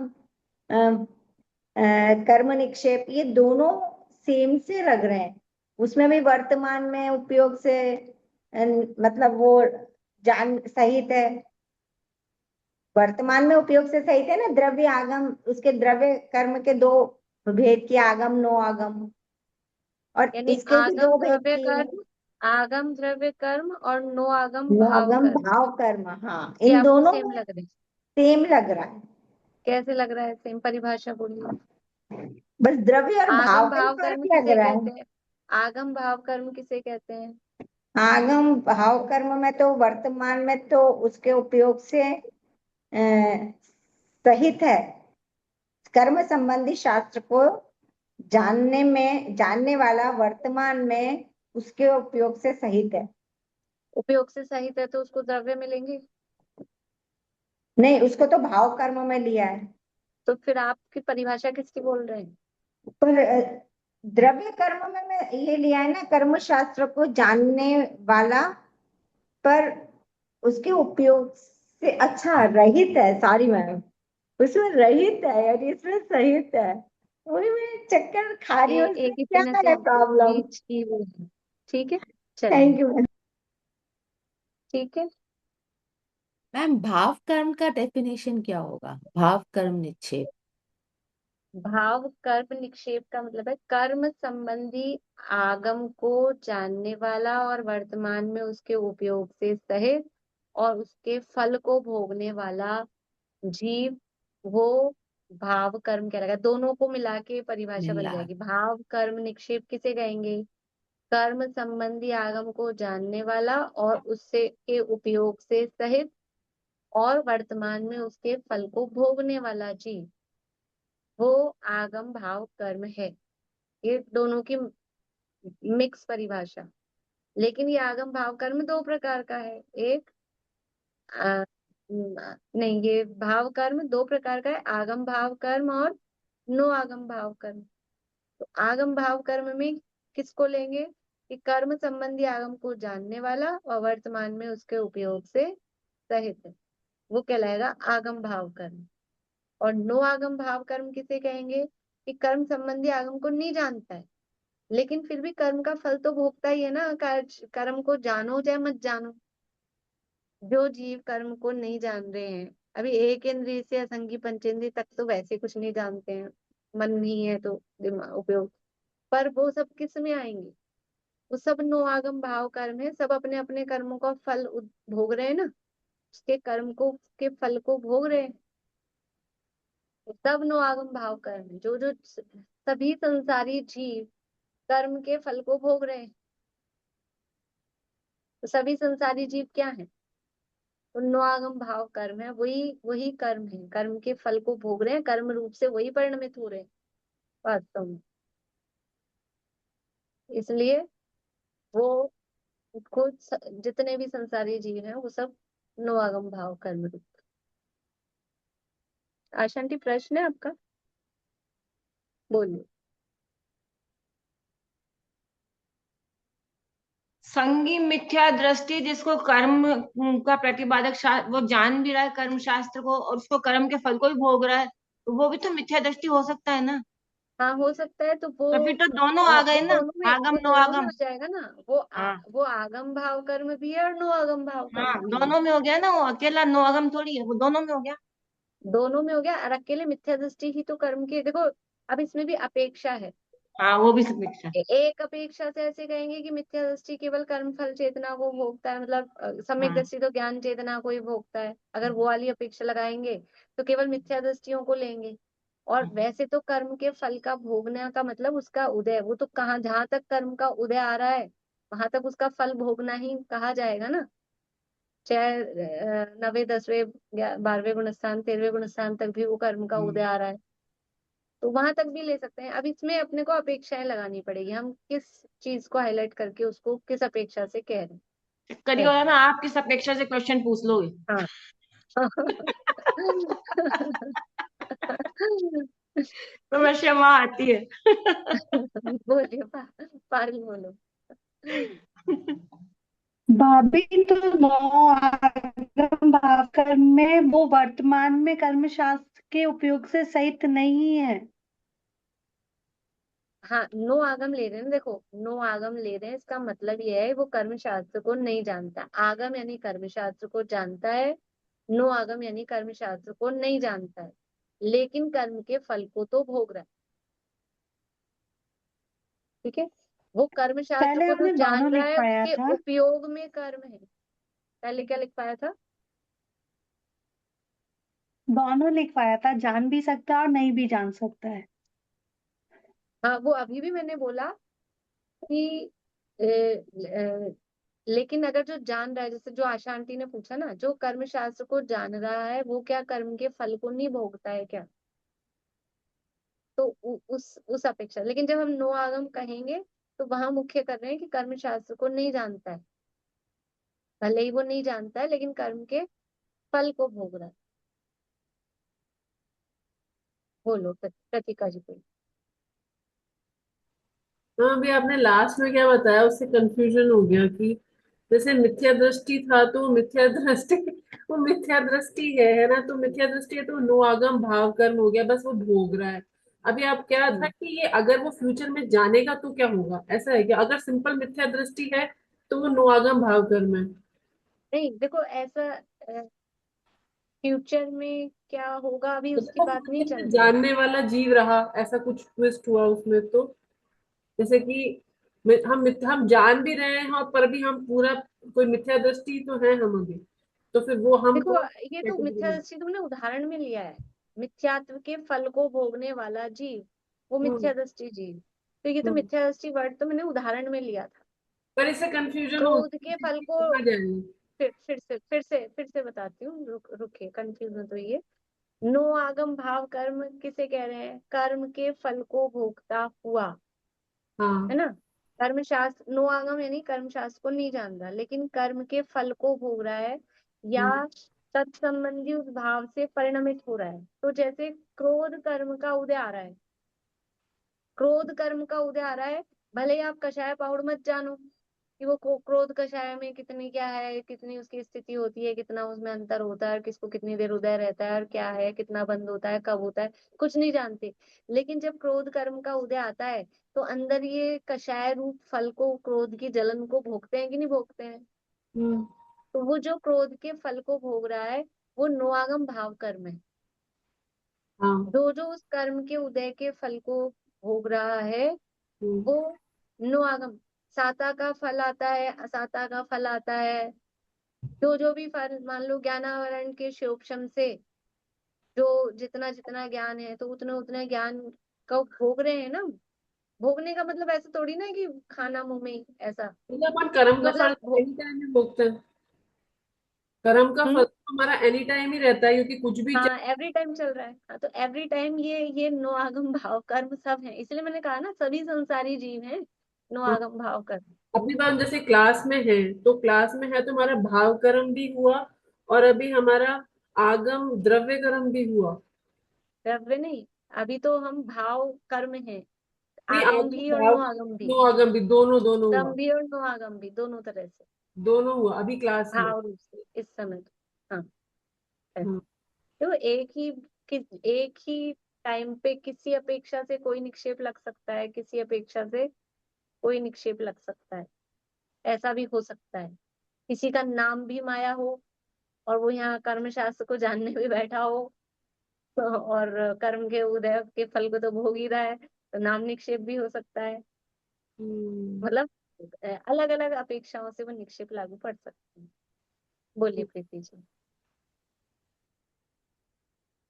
कर्म निक्षेप, ये दोनों सेम से लग रहे हैं। उसमें भी वर्तमान में उपयोग से मतलब वो जान सहित है, वर्तमान में उपयोग से सहित है ना द्रव्य आगम, उसके द्रव्य कर्म के दो भेद की, आगम नो आगम, और यानी इसके भी आगम दो भेद द्रव्य की, कर्म, आगम द्रव्य कर्म और नो आगम नो भाव आगम कर्म, भाव कर्म। हाँ, ये इन आपको दोनों सेम में लग रहे हैं? सेम लग रहा है। कैसे लग रहा है सेम, परिभाषा बोलिए। बस द्रव्य और भाव आगम का ही भाव फर्क कर्म लग किसे रहा है। कहते हैं? आगम भाव कर्म किसे कहते हैं? आगम भाव कर्म में तो वर्तमान में तो उसके उपयोग से सहित है, कर्म संबंधी शास्त्र को जानने वाला वर्तमान में उसके उपयोग से सहित है। उपयोग से सहित है तो उसको द्रव्य मिलेंगे? नहीं, उसको तो भाव कर्म में लिया है। तो फिर आपकी परिभाषा किसकी बोल रहे हैं? पर द्रव्य कर्म में मैं ये लिया है ना, कर्म शास्त्र को जानने वाला पर उसके उपयोग से अच्छा रहित है, सॉरी मैम, उसमें रहित है यार, इसमें सहित है। वही मैं चक्कर खा रही हूँ, इसमें एक ही क्या तरह से है प्रॉब्लम? बीच की वो है। ठीक है, चलिए। Thank you. ठीक है, मैम भाव कर्म का डेफिनेशन क्या होगा? भाव कर्म निक्षेप। भाव कर्म निक्षेप का मतलब है कर्म संबंधी आगम को जानने वाला और वर्तमान में उसके उपयोग से सहित और उसके फल को भोगने वाला जीव, वो भाव कर्म कहलाएगा। दोनों को मिला के परिभाषा बन मिला। जाएगी। भाव कर्म निक्षेप किसे कहेंगे? कर्म संबंधी आगम को जानने वाला और उससे के उपयोग से सहित और वर्तमान में उसके फल को भोगने वाला जीव, वो आगम भाव कर्म है। ये दोनों की मिक्स परिभाषा। लेकिन ये आगम भाव कर्म दो प्रकार का है। एक नहीं, ये भाव कर्म दो प्रकार का है, आगम भाव कर्म और नो आगम भाव कर्म। तो आगम भाव कर्म में किसको लेंगे? कि कर्म संबंधी आगम को जानने वाला और वर्तमान में उसके उपयोग से सहित है, वो कहलाएगा आगम भाव कर्म। और नो आगम भाव कर्म किसे कहेंगे? कि कर्म संबंधी आगम को नहीं जानता है, लेकिन फिर भी कर्म का फल तो भोगता ही है ना। कर्म को जानो चाहे मत जानो। जो जीव कर्म को नहीं जान रहे हैं, अभी एक इंद्रिय से असंगी पंचेंद्रिय तक तो वैसे कुछ नहीं जानते हैं, मन नहीं है तो दिमाग उपयोग, पर वो सब किस में आएंगे? वो सब नो आगम भाव कर्म है। सब अपने अपने कर्मों का फल भोग रहे हैं ना, उसके कर्म को के फल को भोग रहे हैं। तो सब नो आगम भाव कर्म है। जो जो सभी संसारी जीव कर्म के फल को भोग रहे हैं। तो सभी संसारी जीव क्या है? तो नो आगम भाव कर्म है। वही वही कर्म है, कर्म के फल को भोग रहे हैं, कर्म रूप से वही परिणमित हो रहे हैं वास्तव में। इसलिए वो खुद जितने भी संसारी जीव हैं वो सब नो आगम भाव कर्म रूप। आशांति, प्रश्न है आपका? बोलिए। संगी मिथ्या दृष्टि, जिसको कर्म का प्रतिपादक वो जान भी रहा है कर्म शास्त्र को और उसको कर्म के फल को भी भोग रहा है, तो वो भी तो मिथ्या दृष्टि हो सकता है ना। हाँ, हो सकता है। तो तो फिर तो दोनों आ गए ना, आगम वो नो दोनों में आगम। हो जाएगा ना। हाँ वो आगम भाव कर्म भी है और नो आगम भाव हाँ, कर्म भी है। दोनों में हो गया ना, वो अकेला नो आगम थोड़ी है, वो दोनों में हो गया। दोनों में हो गया। और अकेले मिथ्या दृष्टि ही तो कर्म की देखो। अब इसमें भी अपेक्षा है। हाँ वो भी समीक्षा। एक अपेक्षा से ऐसे कहेंगे कि मिथ्या दृष्टि केवल कर्म फल चेतना को भोगता है, मतलब सम्यक हाँ दृष्टि तो ज्ञान चेतना को ही भोगता है। अगर वो वाली अपेक्षा लगाएंगे तो केवल मिथ्या दृष्टियों को लेंगे। और वैसे तो कर्म के फल का भोगने का मतलब उसका उदय, वो तो कहाँ, जहां तक कर्म का उदय आ रहा है वहां तक उसका फल भोगना ही कहा जाएगा ना। चाहे 9वें 10वें 12वें गुणस्थान 13वें गुणस्थान तक भी वो कर्म का उदय आ रहा है, तो वहां तक भी ले सकते हैं। अब इसमें अपने को अपेक्षाएं लगानी पड़ेगी, हम किस चीज को हाईलाइट करके उसको किस अपेक्षा से कह रहे करियो हैं। ना, आप किस अपेक्षा से क्वेश्चन पूछ लोगे? हाँ। समस्या वहां आती है। बोलिए, पारुल बोलो। भाभी तो नौ आगम भाव कर्म में वो वर्तमान में कर्म शास्त्र के उपयोग से सहित नहीं है। हाँ, नो आगम ले रहे हैं ना, देखो नो आगम ले रहे हैं, इसका मतलब ये है वो कर्म शास्त्र को नहीं जानता। आगम यानी कर्म शास्त्र को जानता है, नो आगम यानी कर्म शास्त्र को नहीं जानता है, लेकिन कर्म के फल को तो भोग रहा है। ठीक है, वो कर्म शास्त्र पहले को तो आपने जान दोनों रहा है, लिखवाया उसके था। उपयोग में कर्म है। पहले क्या लिख पाया था? दोनों लिखवाया था, जान भी सकता है और नहीं भी जान सकता है। हाँ, वो अभी भी मैंने बोला कि लेकिन अगर जो जान रहा है, जैसे जो आशा आंटी ने पूछा ना, जो कर्म शास्त्र को जान रहा है वो क्या कर्म के फल को नहीं भोगता है क्या? तो उस अपेक्षा, लेकिन जब हम नो आगम कहेंगे तो वहां मुख्य कर रहे हैं कि कर्म शास्त्र को नहीं जानता है। भले ही वो नहीं जानता है लेकिन कर्म के फल को भोग रहा है। बोलो प्रतिका जी को। तो अभी आपने लास्ट में क्या बताया, उससे कंफ्यूजन हो गया कि जैसे मिथ्या दृष्टि था तो मिथ्या दृष्टि वो मिथ्या दृष्टि है ना, तो मिथ्या दृष्टि है तो नो आगम भाव कर्म हो गया, बस वो भोग रहा है। अभी आप क्या था कि ये अगर वो फ्यूचर में जानेगा तो क्या होगा, ऐसा है कि अगर सिंपल मिथ्या दृष्टि है तो वो नो आगम भाव कर्म है। नहीं देखो ऐसा, फ्यूचर में क्या होगा अभी तो उसकी देखो बात नहीं फ्यूचर चल में रही है। जानने वाला जीव रहा, ऐसा कुछ ट्विस्ट हुआ उसमें तो। जैसे कि हम जान भी रहे हैं और पर भी हम पूरा कोई मिथ्या दृष्टि तो है हम अभी, तो फिर वो हम देखो कौन ये तो मिथ्या कैटेगरी। दृष्टि तुमने उदाहरण में लिया है, मिथ्यात्व के फल को भोगने वाला जीव, वो हम्म। मिथ्या दृष्टि जीव। तो ये तो हम्म। मिथ्या दृष्टि वर्ड तो मैंने उदाहरण में लिया था। पर इससे कंफ्यूजन हो क्रोध के फल को, कहाँ जाएंगे। फिर से बताती हूँ, रुकिए, कंफ्यूजन तो ये, नो आगम भाव कर्म किसे कह रहे हैं, कर्म के फल को भोगता हुआ, है हाँ। ना। कर्म शास्त्र नो आगम यानी कर्म शास्त्र को नहीं जान रहा, लेकिन कर्म के फल को भोग रहा है या हम्म। तत्संबंधी उस भाव से परिणमित हो रहा है। तो जैसे क्रोध कर्म का उदय आ रहा है, क्रोध कर्म का उदय आ रहा है, भले ही आप कषाय पाउडर मत जानो कि वो क्रोध कषाय में कितनी क्या है, कितनी उसकी स्थिति होती है, कितना उसमें अंतर होता है, और किसको कितनी देर उदय रहता है, और क्या है, कितना बंद होता है, कब होता है, कुछ नहीं जानते। लेकिन जब क्रोध कर्म का उदय आता है तो अंदर ये कषाय रूप फल को, क्रोध की जलन को भोगते हैं कि नहीं भोगते हैं। हम्म। तो वो जो क्रोध के फल को भोग रहा है वो नोआगम भाव कर्म है। हाँ। जो जो उस कर्म के उदय के फल को भोग रहा है हम्म। वो नो आगम, साता का फल आता है, असाता का फल आता है। जो जो भी फल, मान लो ज्ञानावरण के क्षोभशम से जो जितना जितना ज्ञान है तो उतने उतने ज्ञान का भोग रहे हैं ना। भोगने का मतलब ऐसा थोड़ी ना कि खाना मुंह में ही, ऐसा मतलब अपन कर्म का फल मतलब एनी टाइम में भोगते हैं। कर्म का फल हम्म, तो हमारा एनी टाइम ही रहता है, क्योंकि कुछ भी हाँ एवरी टाइम चल रहा है। हाँ तो एवरी टाइम ये नो आगम भाव कर्म सब है, इसलिए मैंने कहा ना सभी संसारी जीव हैं नो आगम भाव कर्म। अपनी बात जैसे क्लास में है, तो क्लास में है तो हमारा भाव कर्म भी हुआ, और अभी हमारा आगम द्रव्य कर्म भी हुआ। द्रव्य नहीं, अभी तो हम भाव कर्म है, नहीं, आगम आगम भी और भाव, नो आगम भी, नो आगम भी, दोनों दोनों दम हुआ। भी और नो आगम भी, दोनों तरह से दोनों हुआ अभी क्लास में। भाव रूप से इस समय तो। हाँ ऐसे। हाँ। तो एक ही टाइम पे किसी अपेक्षा से कोई निक्षेप लग सकता है, किसी अपेक्षा से कोई निक्षेप लग सकता है, ऐसा भी हो सकता है। किसी का नाम भी माया हो और वो यहाँ कर्म शास्त्र को जानने भी बैठा हो और कर्म के उदय के फल को तो भोग ही रहा है, तो नाम निक्षेप भी हो सकता है। हम्म। मतलब अलग अलग अपेक्षाओं से वो निक्षेप लागू पड़ सकते हैं। बोलिए प्रीति जी।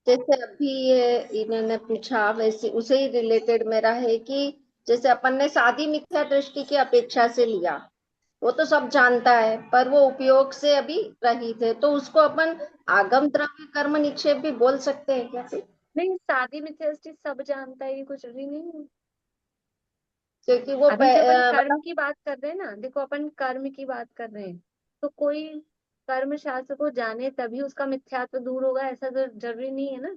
जैसे अभी ये इन्होंने पूछा वैसे उसे ही रिलेटेड मेरा है कि जैसे अपन ने सादी मिथ्या दृष्टि की अपेक्षा से लिया, वो तो सब जानता है पर वो उपयोग से अभी रहित है, तो उसको अपन आगम द्रव्य कर्म निक्षेप भी बोल सकते हैं क्या फिर? नहीं, शादी मिथ्या दृष्टि सब जानता है, ये कुछ जरूरी नहीं है। क्योंकि वो अभी जो अपन कर्म मतलब की बात कर रहे हैं ना, देखो अपन कर्म की बात कर रहे हैं, तो कोई कर्म शास्त्र को जाने तभी उसका मिथ्यात्व दूर होगा ऐसा तो जरूरी नहीं है ना।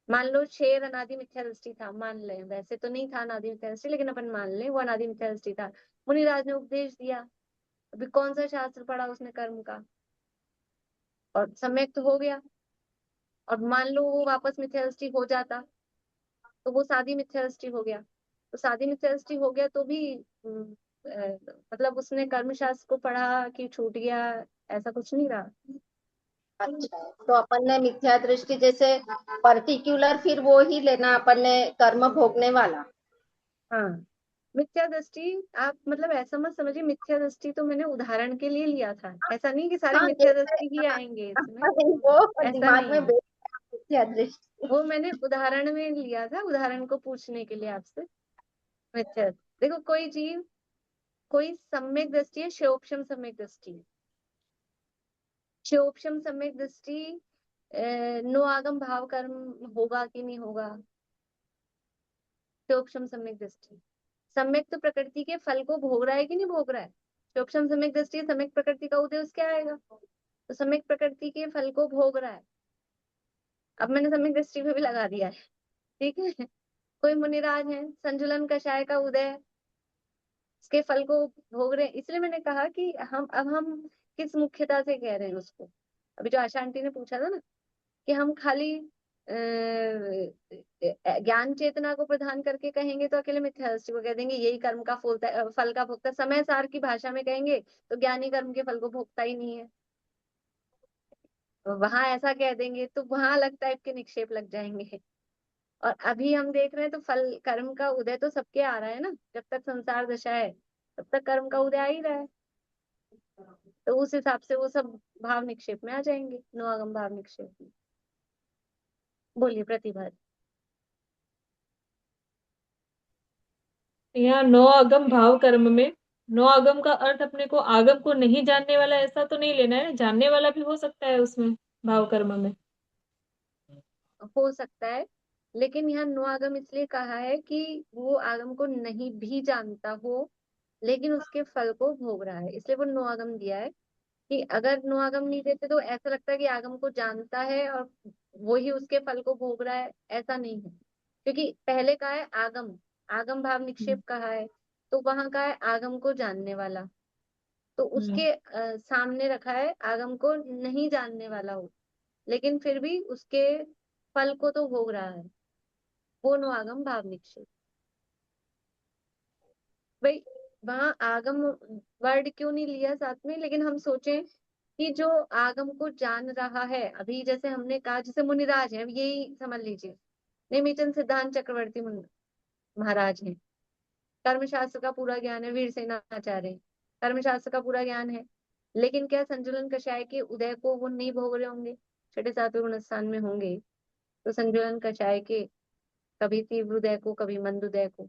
मान लो शेर अनादि मिथ्या दृष्टि था, मान लें, वैसे तो नहीं था अनादि मिथ्या दृष्टि, लेकिन अपन मान लें वो अनादि मिथ्या दृष्टि था। मुनिराज ने उपदेश दिया, अभी कौन सा शास्त्र पढ़ा उसने कर्म का, और सम्यक तो हो गया। और मान लो वो वापस मिथ्या दृष्टि हो जाता तो वो सादी मिथ्या दृष्टि हो गया। तो सादी मिथ्या दृष्टि हो गया तो भी मतलब उसने कर्म शास्त्र को पढ़ा कि छूट गया, ऐसा कुछ नहीं रहा। अच्छा, तो अपन ने मिथ्या दृष्टि जैसे पर्टिकुलर फिर वो ही लेना अपन ने कर्म भोगने वाला। हाँ मिथ्या दृष्टि, आप मतलब ऐसा मत समझिए, मिथ्या दृष्टि तो मैंने उदाहरण के लिए लिया था, ऐसा नहीं कि सारे हाँ मिथ्या जैसे दृष्टि ही आएंगे इसमें, वो ऐसा दिमाग नहीं में है। बैठ गया मिथ्या दृष्टि। वो मैंने उदाहरण में लिया था, उदाहरण को पूछने के लिए आपसे। मिथ्या, देखो कोई जीव, कोई सम्यक दृष्टि है, क्षोभशम सम्यक दृष्टि है। क्षोभशम सम्यक दृष्टि नो आगम भाव कर्म होगा कि नहीं होगा। क्षोभशम सम्यक दृष्टि, सम्यक तो प्रकृति के फल को भोग रहा है कि नहीं भोग रहा है। क्षोभशम सम्यक दृष्टि, सम्यक प्रकृति का उदय उसके आएगा, तो सम्यक प्रकृति के फल को भोग रहा है। अब मैंने सम्यक दृष्टि पे भी लगा दिया है, ठीक है। कोई मुनिराज है, संजुलन कषाय का उदय, उसके फल को भोग रहे हैं। इसलिए मैंने कहा कि हम किस मुख्यता से कह रहे हैं उसको। अभी जो आशा आंटी ने पूछा था ना कि हम खाली ज्ञान चेतना को प्रदान करके कहेंगे तो अकेले मिथ्या दृष्टि को कह देंगे यही कर्म का फल का भोक्ता। समय सार की भाषा में कहेंगे तो ज्ञानी कर्म के फल को भोगता ही नहीं है। वहां ऐसा कह देंगे तो वहां अलग टाइप के निक्षेप लग जाएंगे। और अभी हम देख रहे हैं तो फल कर्म का उदय तो सबके आ रहा है ना। जब तक संसार दशा है तब तक कर्म का उदय आ ही रहा है। तो उस हिसाब से वो सब भाव निक्षेप में आ जाएंगे, नुआगम भाव निक्षेप में। बोलिए प्रतिभा। यहाँ नौ आगम भाव कर्म में नौ आगम का अर्थ अपने को आगम को नहीं जानने वाला ऐसा तो नहीं लेना है ना, जानने वाला भी हो सकता है उसमें भाव कर्म में। हो सकता है, लेकिन यहाँ नो आगम इसलिए कहा है कि वो आगम को नहीं भी जानता हो लेकिन उसके फल को भोग रहा है, इसलिए वो नो आगम दिया है। कि अगर नो आगम नहीं देते तो ऐसा लगता है कि आगम को जानता है और वो ही उसके फल को भोग रहा है। ऐसा नहीं है, क्योंकि पहले कहा है आगम, आगम भाव निक्षेप कहा है, तो वहां का है आगम को जानने वाला। तो उसके सामने रखा है आगम को नहीं जानने वाला हो लेकिन फिर भी उसके फल को तो भोग रहा है, वो नो आगम भाव निक्षेप। भाई वहां आगम वर्ड क्यों नहीं लिया साथ में, लेकिन हम सोचें कि जो आगम को जान रहा है, अभी जैसे हमने कहा जैसे मुनिराज है, अब यही समझ लीजिए नेमिचंद सिद्धांत चक्रवर्ती महाराज हैं। कर्मशास्त्र का पूरा ज्ञान है, वीर सेनाचार्य हैं, कर्मशास्त्र का पूरा ज्ञान है, लेकिन क्या संजुलन कषाय के उदय को वो नहीं भोग रहे होंगे? छठे सातवें गुणस्थान में होंगे तो संजुलन कषाय के कभी तीव्र उदय को कभी मंद उदय को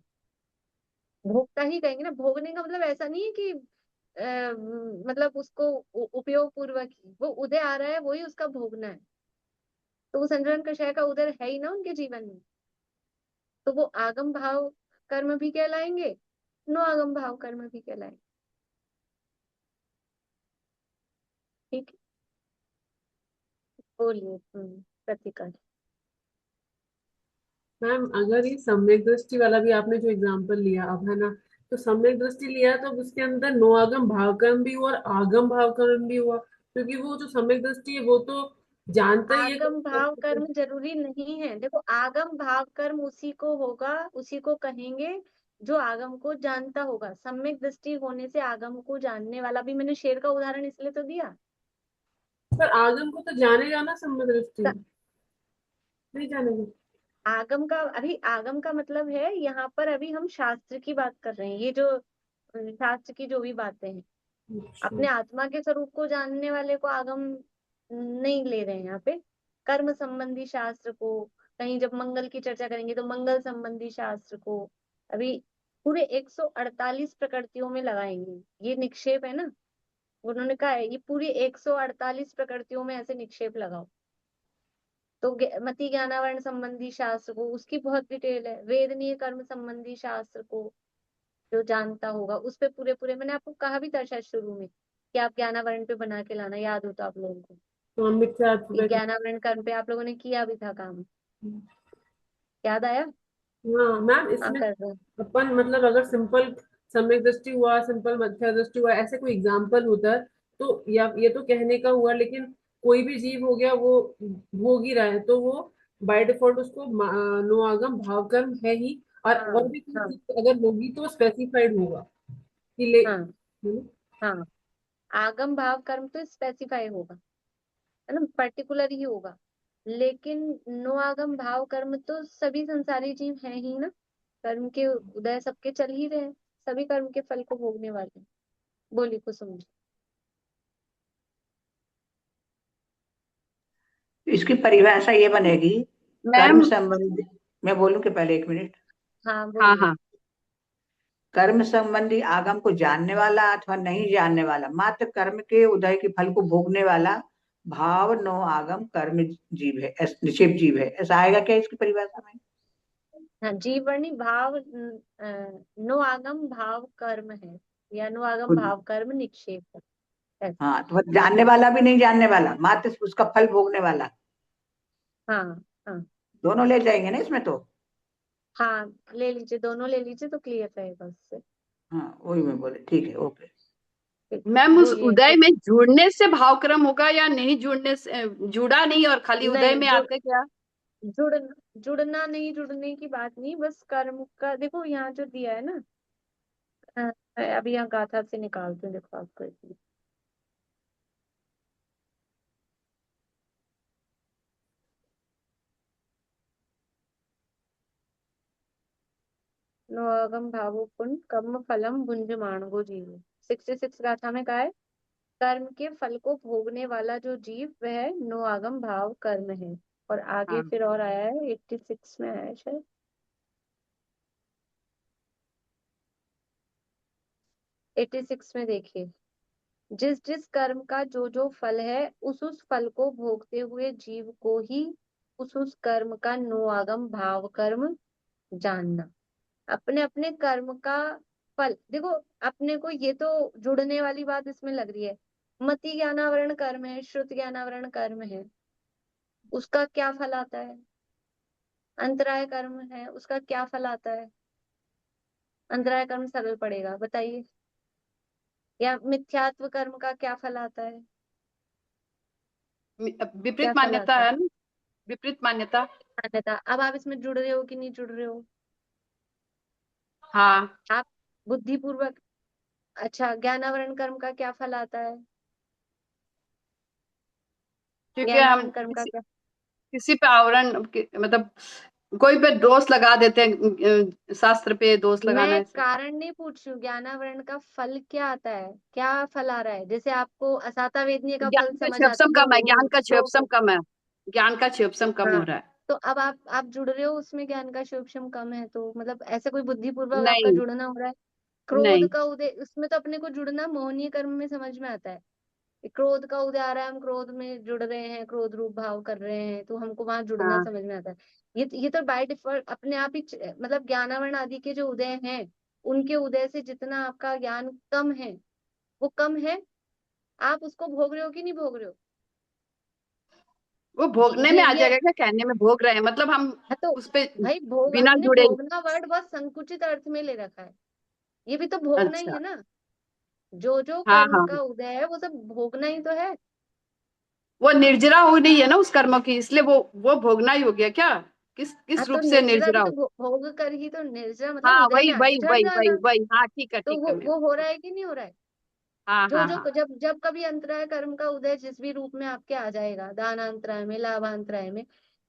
भोगता ही कहेंगे ना। भोगने का मतलब ऐसा नहीं है कि मतलब उसको उपयोग पूर्वक ही वो उदय आ रहा है वही उसका भोगना है। तो वो संजरण कषाय का उदय है ही ना उनके जीवन में, तो वो आगम भाव कर्म भी कहलाएंगे, नो आगम भाव कर्म भी कहलाएंगे। ठीक है, बोलिए प्रतिकार। मैम अगर ये सम्यक दृष्टि वाला भी आपने जो एग्जांपल लिया अब है ना, तो सम्यक दृष्टि लिया तो उसके अंदर नो आगम भाव कर्म भी हुआ और आगम भाव कर्म भी हुआ, क्योंकि वो जो सम्यक दृष्टि है वो तो जानता ही है आगम भाव कर्म जरूरी नहीं है। देखो आगम भाव कर्म उसी को होगा, उसी को कहेंगे जो आगम को जानता होगा। सम्यक दृष्टि होने से आगम को जानने वाला, भी मैंने शेर का उदाहरण इसलिए तो दिया। पर आगम को तो जानेगा ना सम्यक दृष्टि, नहीं जानेगा। आगम का, अभी आगम का मतलब है यहाँ पर अभी हम शास्त्र की बात कर रहे हैं। ये जो शास्त्र की जो भी बातें हैं, अच्छा। अपने आत्मा के स्वरूप को जानने वाले को आगम नहीं ले रहे हैं यहाँ पे। कर्म संबंधी शास्त्र को, कहीं जब मंगल की चर्चा करेंगे तो मंगल संबंधी शास्त्र को अभी पूरे 148 प्रकृतियों में लगाएंगे। ये निक्षेप है ना, उन्होंने कहा है ये पूरी 148 प्रकृतियों में ऐसे निक्षेप लगाओ। तो मति ज्ञानावरण संबंधी शास्त्र को, उसकी बहुत डिटेल है। वेदनीय कर्म संबंधी शास्त्र को जो जानता होगा उस पे पूरे पूरे, मैंने आपको कहा भी था शायद शुरू में कि आप ज्ञानावरण पे बना के लाना, याद हो तो आप लोगों को। तो हम मिथ्या ये ज्ञानावरण कर्म पे आप लोगों ने किया भी था काम, याद आया? हाँ मैम, हाँ इसमें कर रहे हैं। अपन मतलब अगर सिंपल सम्यक दृष्टि हुआ, सिंपल मध्य दृष्टि हुआ, ऐसे कोई एग्जाम्पल होता है तो या ये तो कहने का हुआ, लेकिन कोई भी जीव हो गया वो भोग ही रहा है तो वो बाय डिफॉल्ट उसको नो आगम भाव कर्म है ही। और हाँ भी कोई हाँ चीज अगर होगी तो स्पेसिफाइड होगा कि ले, हाँ हाँ, आगम भाव कर्म तो स्पेसिफाई होगा, है ना, पर्टिकुलर ही होगा। लेकिन नो आगम भाव कर्म तो सभी संसारी जीव हैं ही ना। कर्म के उदय सबके चल ही रहे हैं, सभी कर्म के फल को भोगने वाले हैं। बोली कुसुम जी। इसकी परिभाषा ये बनेगी, कर्म मैम। संबंधी, मैं बोलूं कि पहले एक मिनट। हाँ हाँ बोलिए। हाँ। कर्म संबंधी आगम को जानने वाला अथवा नहीं जानने वाला, मात्र कर्म के उदय के फल को भोगने वाला भाव नो आगम कर्म जीव है, निक्षेप जीव है। ऐसा आएगा क्या इसकी परिभाषा में? हाँ, जीव वर्णी भाव नो आगम भाव कर्म है, या नो आगम खुद। भाव कर्म निक्षेप है, ऐसा। हाँ, तो जानने वाला भी नहीं जानने वाला, मात्र उसका फल भोगने वाला, हाँ हाँ दोनों ले जाएंगे ना इसमें तो। हाँ, ले लीजिए, दोनों ले लीजिए तो क्लियर रहेगा उससे। हाँ वही मैं बोले, ठीक है, ओके। मैम उस बोलिए उदय कुछ। में जुड़ने से भावक्रम होगा या नहीं जुड़ने से? जुड़ा नहीं और खाली उदय नहीं, में आते क्या? जुड़ना जुड़ना नहीं, जुड़ने की बात नहीं, बस कर्म का देखो यहाँ जो दिया है ना। अभी यहाँ गाथा से निकालती हूँ, देखो आपको इसमें। नोअगम भावो पुन कर्म फलम भुंजमाणगो जीव। 66 गाथा में कहा है कर्म के फल को भोगने वाला जो जीव वह नोआगम भाव कर्म है। और आगे हाँ फिर और आया है 86 में आया है शायद। 86 में देखिए, जिस जिस कर्म का जो जो फल है उस फल को भोगते हुए जीव को ही उस कर्म का नोआगम भाव कर्म जानना। अपने अपने कर्म का फल देखो। अपने को ये तो जुड़ने वाली बात इसमें लग रही है। मति ज्ञानावरण कर्म है, श्रुत ज्ञानावरण कर्म है, उसका क्या फल आता है। अंतराय कर्म है, उसका क्या फल आता है। अंतराय कर्म सरल पड़ेगा, बताइए। या मिथ्यात्व कर्म का क्या फल आता है। क्या विपरीत फल मान्यता आता है। है ना, विपरीत मान्यता। अन्यथा अब आप इसमें जुड़ रहे हो कि नहीं जुड़ रहे हो। हाँ, आप बुद्धिपूर्वक। अच्छा, ज्ञानावरण कर्म का क्या फल आता है। क्योंकि हम ज्ञानावरण कर्म का क्या। किसी पे मतलब कोई पे दोष लगा देते हैं, शास्त्र पे दोष लगाना मैं है। कारण नहीं पूछ रही हूँ, ज्ञानावरण का फल क्या आता है, क्या फल आ रहा है। जैसे आपको असाता वेदनीय का फल ज्ञान का समझ क्षेपसम आती है, कम है, ज्ञान का क्षेपसम वो कम है, ज्ञान का क्षेपसम कम हो हाँ। रहा है। तो अब आप जुड़ रहे हो उसमें, ज्ञान का सूक्ष्म कम है तो मतलब ऐसे कोई बुद्धिपूर्वक आपका नहीं जुड़ना हो रहा है। क्रोध नहीं। का उदय, उसमें तो अपने को जुड़ना मोहनीय कर्म में समझ में आता है। क्रोध का उदय आ रहा है, हम क्रोध में जुड़ रहे हैं, क्रोध रूप भाव कर रहे हैं, तो हमको वहां जुड़ना हाँ समझ में आता है। ये तो बाय डिफॉल्ट अपने आप ही मतलब ज्ञानावरण आदि के जो उदय हैं, उनके उदय से जितना आपका ज्ञान कम है वो कम है। आप उसको भोग रहे हो कि नहीं भोग रहे हो। वो भोगने में आ ये जाएगा क्या? कहने में भोग रहे हैं मतलब हम हाँ तो उस पे भाई भोग, बिना आपने जुड़े। भोगना वर्ड बहुत संकुचित अर्थ में ले रखा है। ये भी तो भोगना ही अच्छा। है ना। जो जो हाँ कर्म हाँ, का उदय है वो सब भोगना ही तो है। वो निर्जरा हो रही है ना उस कर्म की, इसलिए वो भोगना ही हो गया क्या? किस हाँ किस तो रूप से निर्जरा भी निर्जरा तो हो? भोग कर ही तो निर्जरा मतलब हाँ उदय वही में वही चढ़ वही वही जाना। वही, हाँ तो ठीक है वो मैम। हो रहा है कि नहीं हो रहा है। हाँ जो हाँ जो हाँ जब जब कभी अंतराय कर्म का उदय जिस भी रूप में आपके आ जाएगा, दानांतराय में, लाभांतराय में,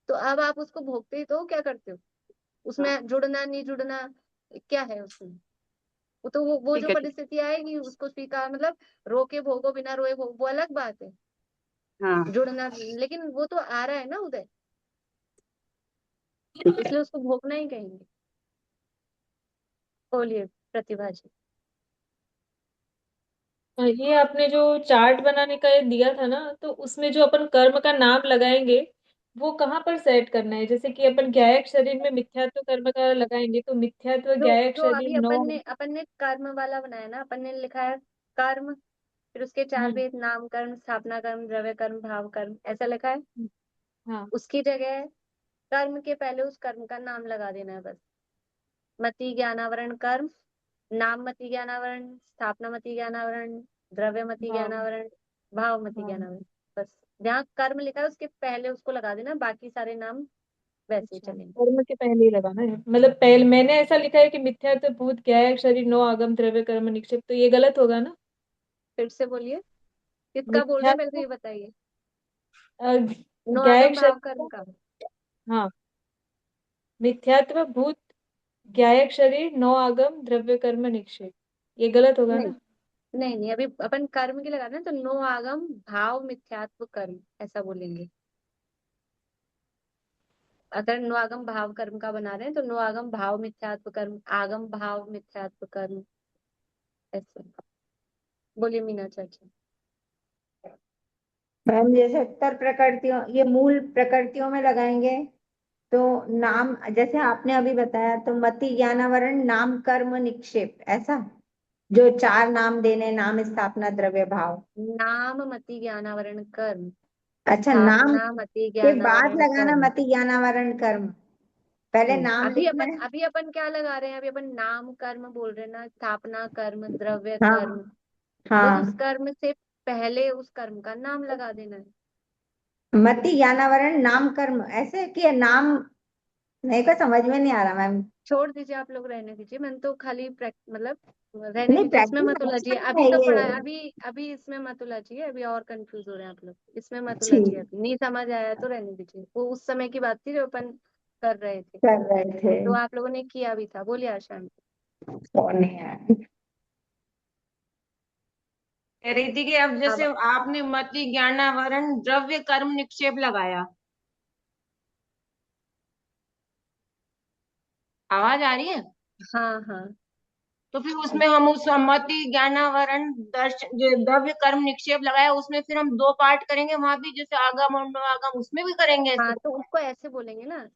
तो अब आप उसको भोगते ही तो क्या करते हो। हाँ, उसमें जुड़ना नहीं जुड़ना क्या है उसमें। वो तो वो जो ठीक है ठीक। परिस्थिति आएगी उसको स्वीकार मतलब रोके भोगो बिना रोए भोगो, वो अलग बात है। हाँ जुड़ना लेकिन वो तो आ रहा है ना उदय, ठीक है। इसलिए उसको भोगना ही कहेंगे। बोलिए प्रतिभा जी। ये आपने जो चार्ट बनाने का ये दिया था ना, तो उसमें जो अपन कर्म का नाम लगाएंगे वो कहाँ पर सेट करना है। जैसे कि अपन ज्ञायक शरीर में मिथ्यात्व कर्म का लगाएंगे तो मिथ्यात्व जो ज्ञायक जो शरीर अभी नौ। अपन ने कर्म वाला बनाया ना, अपन ने लिखा है कर्म, फिर उसके चार हम्म। भेद नाम कर्म, स्थापना कर्म, द्रव्य कर्म, भाव कर्म, ऐसा लिखा है। हम्म, हाँ उसकी जगह कर्म के पहले उस कर्म का नाम लगा देना है बस। मति ज्ञानावरण कर्म, नाम मति ज्ञानावरण, स्थापना मति ज्ञानावरण, द्रव्य मति हाँ ज्ञानावरण, भाव मति हाँ। ज्ञानावरण। बस जहाँ कर्म लिखा है उसके पहले उसको लगा देना, बाकी सारे नाम वैसे ही अच्छा, चलेंगे। कर्म के पहले ही लगाना है। मतलब पहले मैंने ऐसा लिखा है कि मिथ्यात्व भूत ज्ञायक शरीर नौ आगम द्रव्य कर्म निक्षेप, तो ये गलत होगा ना। फिर से बोलिए, किसका बोल रहे हैं मेरे को मिथ्यात्व ये बताइए। अ, नो आगम ज्ञायक भाव शरीर कर्म का। का। हाँ, मिथ्यात्व भूत ज्ञायक शरीर नौ आगम द्रव्य कर्म निक्षेप, ये गलत होगा नहीं ना। नहीं नहीं, अभी अपन कर्म की लगा रहे हैं तो नो आगम भाव मिथ्यात्व कर्म ऐसा बोलेंगे। अगर नो आगम भाव कर्म का बना रहे हैं तो नो आगम भाव मिथ्यात्व कर्म, आगम भाव मिथ्यात्व कर्म ऐसे। बोलिए मीना चाची। मैम जैसे उत्तर प्रकृतियों, ये मूल प्रकृतियों में लगाएंगे तो नाम, जैसे आपने अभी बताया, तो मति ज्ञानावरण नाम कर्म निक्षेप, ऐसा जो चार नाम देने, नाम स्थापना द्रव्य भाव। नाम मति ज्ञानावरण कर्म, अच्छा, नाम स्थापना मति के बाद ज्ञानावरण लगाना कर्म। मति ज्ञानावरण कर्म पहले नाम लिखना है। अभी अपन क्या लगा रहे हैं? अभी अपन नाम कर्म बोल रहे हैं ना, स्थापना कर्म, द्रव्य हाँ कर्म। बस उस हाँ। कर्म से पहले उस कर्म का नाम लगा देना है। मति ज्ञानावरण नाम कर्म, ऐसे कि नाम, मेरे को समझ में नहीं आ रहा मैम। छोड़ दीजिए, आप लोग रहने दीजिए। मैंने तो खाली मतलब रहने नहीं, दीजिए, इसमें मत प्रैक्टिस उलझिए। अच्छा अभी है तो पढ़ा है, ये। अभी अभी इसमें मत उलझिए। अभी और कंफ्यूज हो रहे हैं आप लोग, इसमें मत उलझिए। ठीक, अभी नहीं समझ आया तो रहने दीजिए। वो उस समय की बात थी जो अपन कर रहे थे, कर रहे थे। तो आप लोगों ने किया भी था। बोलिए आशा। कौन है? कह रही थी कि अब जैसे अब आपने मति ज्ञानावरण द्रव्य कर्म निक्षेप लगाया, आवाज आ रही है? हाँ हाँ तो फिर उसमें हम उस मति ज्ञानावरण द्रव्य कर्म निक्षेप लगाया, उसमें फिर हम दो पार्ट करेंगे वहां भी, जैसे आगम और नवागम उसमें भी करेंगे हाँ, ऐसे। तो उसको ऐसे बोलेंगे ना,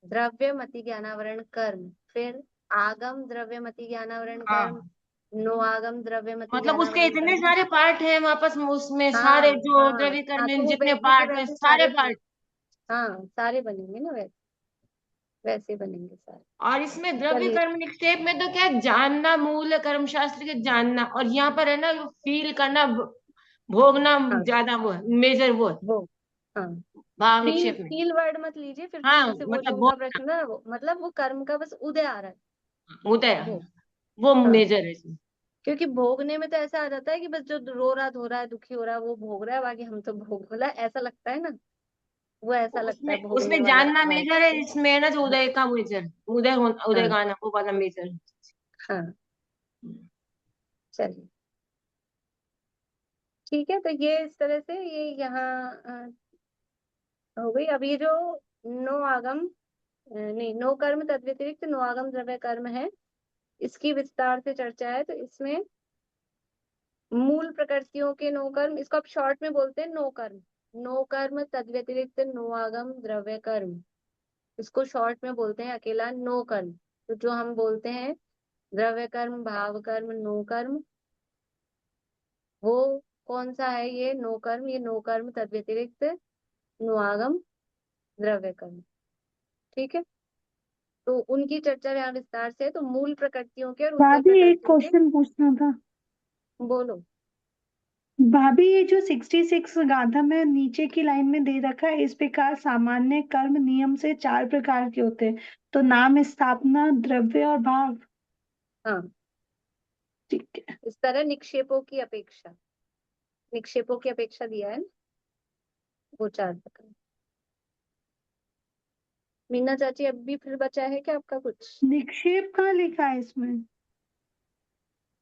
द्रव्य मति ज्ञानावरण कर्म, फिर आगम द्रव्य मति ज्ञानावरण कर्म, हाँ, नो द्रव्य मति मतलब उसके ज्ञानावरण इतने कर्म। सारे पार्ट हैं वापस में, उसमें सारे हाँ जो हाँ द्रव्य कर्म हाँ, तो में वो जितने वैसे के पार्ट है वैसे सारे सारे पार्ट। हाँ, सारे बनेंगे ना, वैसे वैसे बनेंगे सारे। और इसमें द्रव्य चलिए। कर्म निक्षेप में तो क्या है, जानना, मूल कर्म शास्त्र के जानना, और यहाँ पर है ना फील करना, भोगना, हाँ, ज्यादा वो मेजर वो है, वो, हाँ, भाव फील निक्षेप में। फील वर्ड मत लीजिए फिर। हाँ जैसे वो जो मतलब उनका प्रश्न था, वो मतलब वो कर्म का बस उदय आ रहा है। उदय, वो, वो हाँ, मेजर है इसमें। क्योंकि भोगने में तो ऐसा आ जाता है कि बस जो रो रहा, धो रहा है, दुखी हो रहा है, वो भोग रहा है, बाकी हम तो भोग बोला, ऐसा लगता है ना। वो ऐसा लगता है उसमें भोगने उसमें वाला जानना वर्ड। मेजर है, इसमें है ना जो उदय का मेजर, उदय हाँ का आना वो वाला मेजर। हाँ, चलिए ठीक है। तो ये इस तरह से ये यहाँ हो गई। अब ये जो नो आगम नहीं, नो कर्म तद व्यतिरिक्त नो आगम द्रव्य कर्म है, इसकी विस्तार से चर्चा है। तो इसमें मूल प्रकृतियों के नो कर्म, इसको आप शॉर्ट में बोलते हैं नो कर्म। नो कर्म तद व्यतिरिक्त नो आगम द्रव्य कर्म, इसको शॉर्ट में बोलते हैं अकेला नो कर्म। तो जो हम बोलते हैं द्रव्य कर्म, भाव कर्म, नो कर्म, वो कौन सा है? ये नो कर्म, ये नो कर्म तद व्यतिरिक्त नो आगम द्रव्य कर्म। ठीक है, तो उनकी चर्चा यहाँ विस्तार से है। तो मूल प्रकृतियों के और उत्तर भाभी एक प्रकृतियों के। क्वेश्चन पूछना था। बोलो। भाभी ये जो 66 गाथा में नीचे की लाइन में दे रखा है, इस प्रकार सामान्य कर्म नियम से 4 प्रकार के होते हैं, तो नाम, स्थापना, द्रव्य और भाव। हाँ, ठीक है। इस तरह निक्षेपों की अपेक्षा दिया है ना, वो 4 प्रकार। मीना चाची, अब भी फिर बचा है क्या आपका कुछ? निक्षेप कहाँ लिखा है इसमें?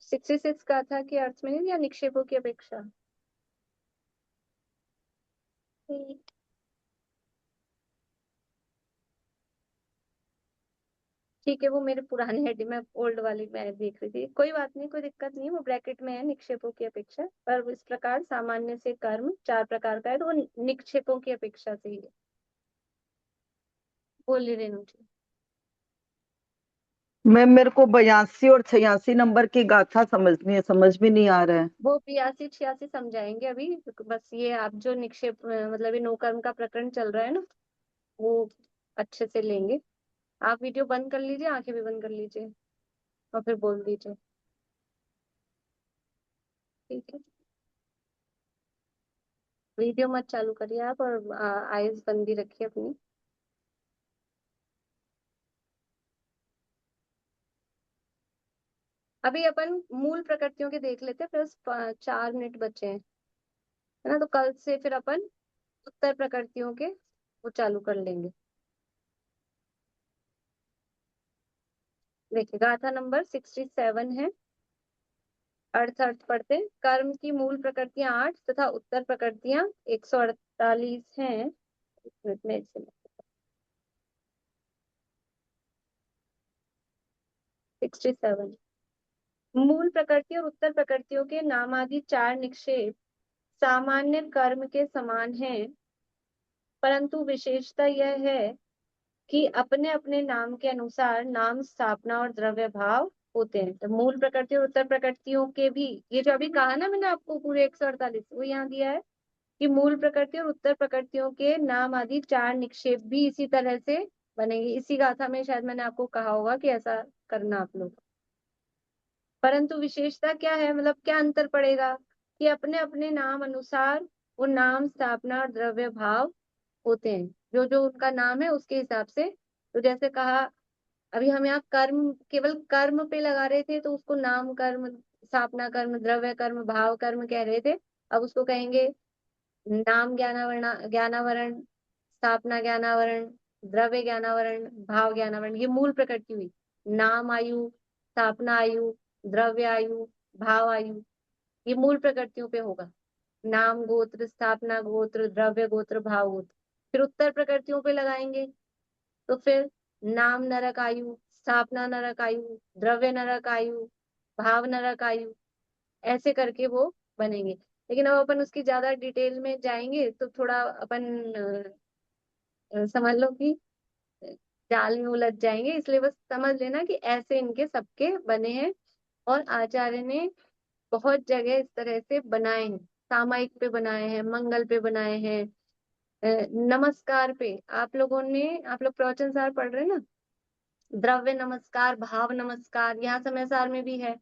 66 गाथा के अर्थ में नहीं, या निक्षेपों की अपेक्षा? ठीक है, वो मेरे पुराने हेड में ओल्ड वाली मैं देख रही थी। कोई बात नहीं, कोई दिक्कत नहीं, वो ब्रैकेट में है निक्षेपों की अपेक्षा। पर इस प्रकार सामान्य से कर्म 4 प्रकार का है, तो वो निक्षेपों की अपेक्षा से ही है। बोलिए रेणु जी। मैं मेरे को 82 और 86 नंबर की गाथा समझनी है, समझ में नहीं आ रहा है। वो 82 86 समझाएंगे अभी। बस ये आप जो निक्षेप मतलब ये नो कर्म का प्रकरण चल रहा है ना, वो अच्छे से लेंगे। आप वीडियो बंद कर लीजिए, आंखें भी बंद कर लीजिए, और फिर बोल दीजिए। ठीक है, वीडियो मत चालू करिए आप, और आईज बंद ही रखिए अपनी। अभी अपन मूल प्रकृतियों के देख लेते हैं, प्लस 4 मिनट बचे हैं, है ना। तो कल से फिर अपन उत्तर प्रकृतियों के वो चालू कर लेंगे। देखिए, गाथा नंबर 67 है। अर्थ पढ़ते हैं। कर्म की मूल प्रकृतियां 8 तथा उत्तर प्रकृतियां 148 हैं। एक मिनट में इसे 67 मूल प्रकृति और उत्तर प्रकृतियों के नामादि 4 निक्षेप सामान्य कर्म के समान हैं, परंतु विशेषता यह है कि अपने अपने नाम के अनुसार नाम, स्थापना और द्रव्य भाव होते हैं। तो मूल प्रकृति और उत्तर प्रकृतियों के भी, ये जो अभी कहा ना मैंने आपको पूरे 148, वो यहाँ दिया है कि मूल प्रकृति और उत्तर प्रकृतियों के नाम आदि 4 निक्षेप भी इसी तरह से बनेंगे। इसी गाथा में शायद मैंने आपको कहा होगा कि ऐसा करना आप लोग। परंतु विशेषता क्या है, मतलब क्या अंतर पड़ेगा कि अपने अपने नाम अनुसार वो नाम, स्थापना और द्रव्य भाव होते हैं, जो जो उनका नाम है उसके हिसाब से। तो जैसे कहा, अभी हम यहाँ कर्म, केवल कर्म पे लगा रहे थे तो उसको नाम कर्म, स्थापना कर्म, द्रव्य कर्म, भाव कर्म कह रहे थे। अब उसको कहेंगे नाम ज्ञानावरण, ज्ञानावरण, स्थापना ज्ञानावरण, द्रव्य ज्ञानावरण, भाव ज्ञानावरण। ये मूल प्रकृति हुई। नाम आयु, स्थापना आयु, द्रव्य आयु, भाव आयु, ये मूल प्रकृतियों पे होगा। नाम गोत्र, स्थापना गोत्र, द्रव्य गोत्र, भाव गोत्र। फिर उत्तर प्रकृतियों पे लगाएंगे तो फिर नाम नरक आयु, स्थापना नरक आयु, द्रव्य नरक आयु, भाव नरक आयु, ऐसे करके वो बनेंगे। लेकिन अब अपन उसकी ज्यादा डिटेल में जाएंगे तो थोड़ा अपन समझ लो कि जाल में उलझ जाएंगे। इसलिए बस समझ लेना कि ऐसे इनके सबके बने हैं, और आचार्य ने बहुत जगह इस तरह से बनाए हैं। सामायिक पे बनाए हैं, मंगल पे बनाए हैं, नमस्कार पे। आप लोगों ने, आप लोग प्रवचन सार पढ़ रहे हैं ना, द्रव्य नमस्कार, भाव नमस्कार, यहाँ समय सार में भी है।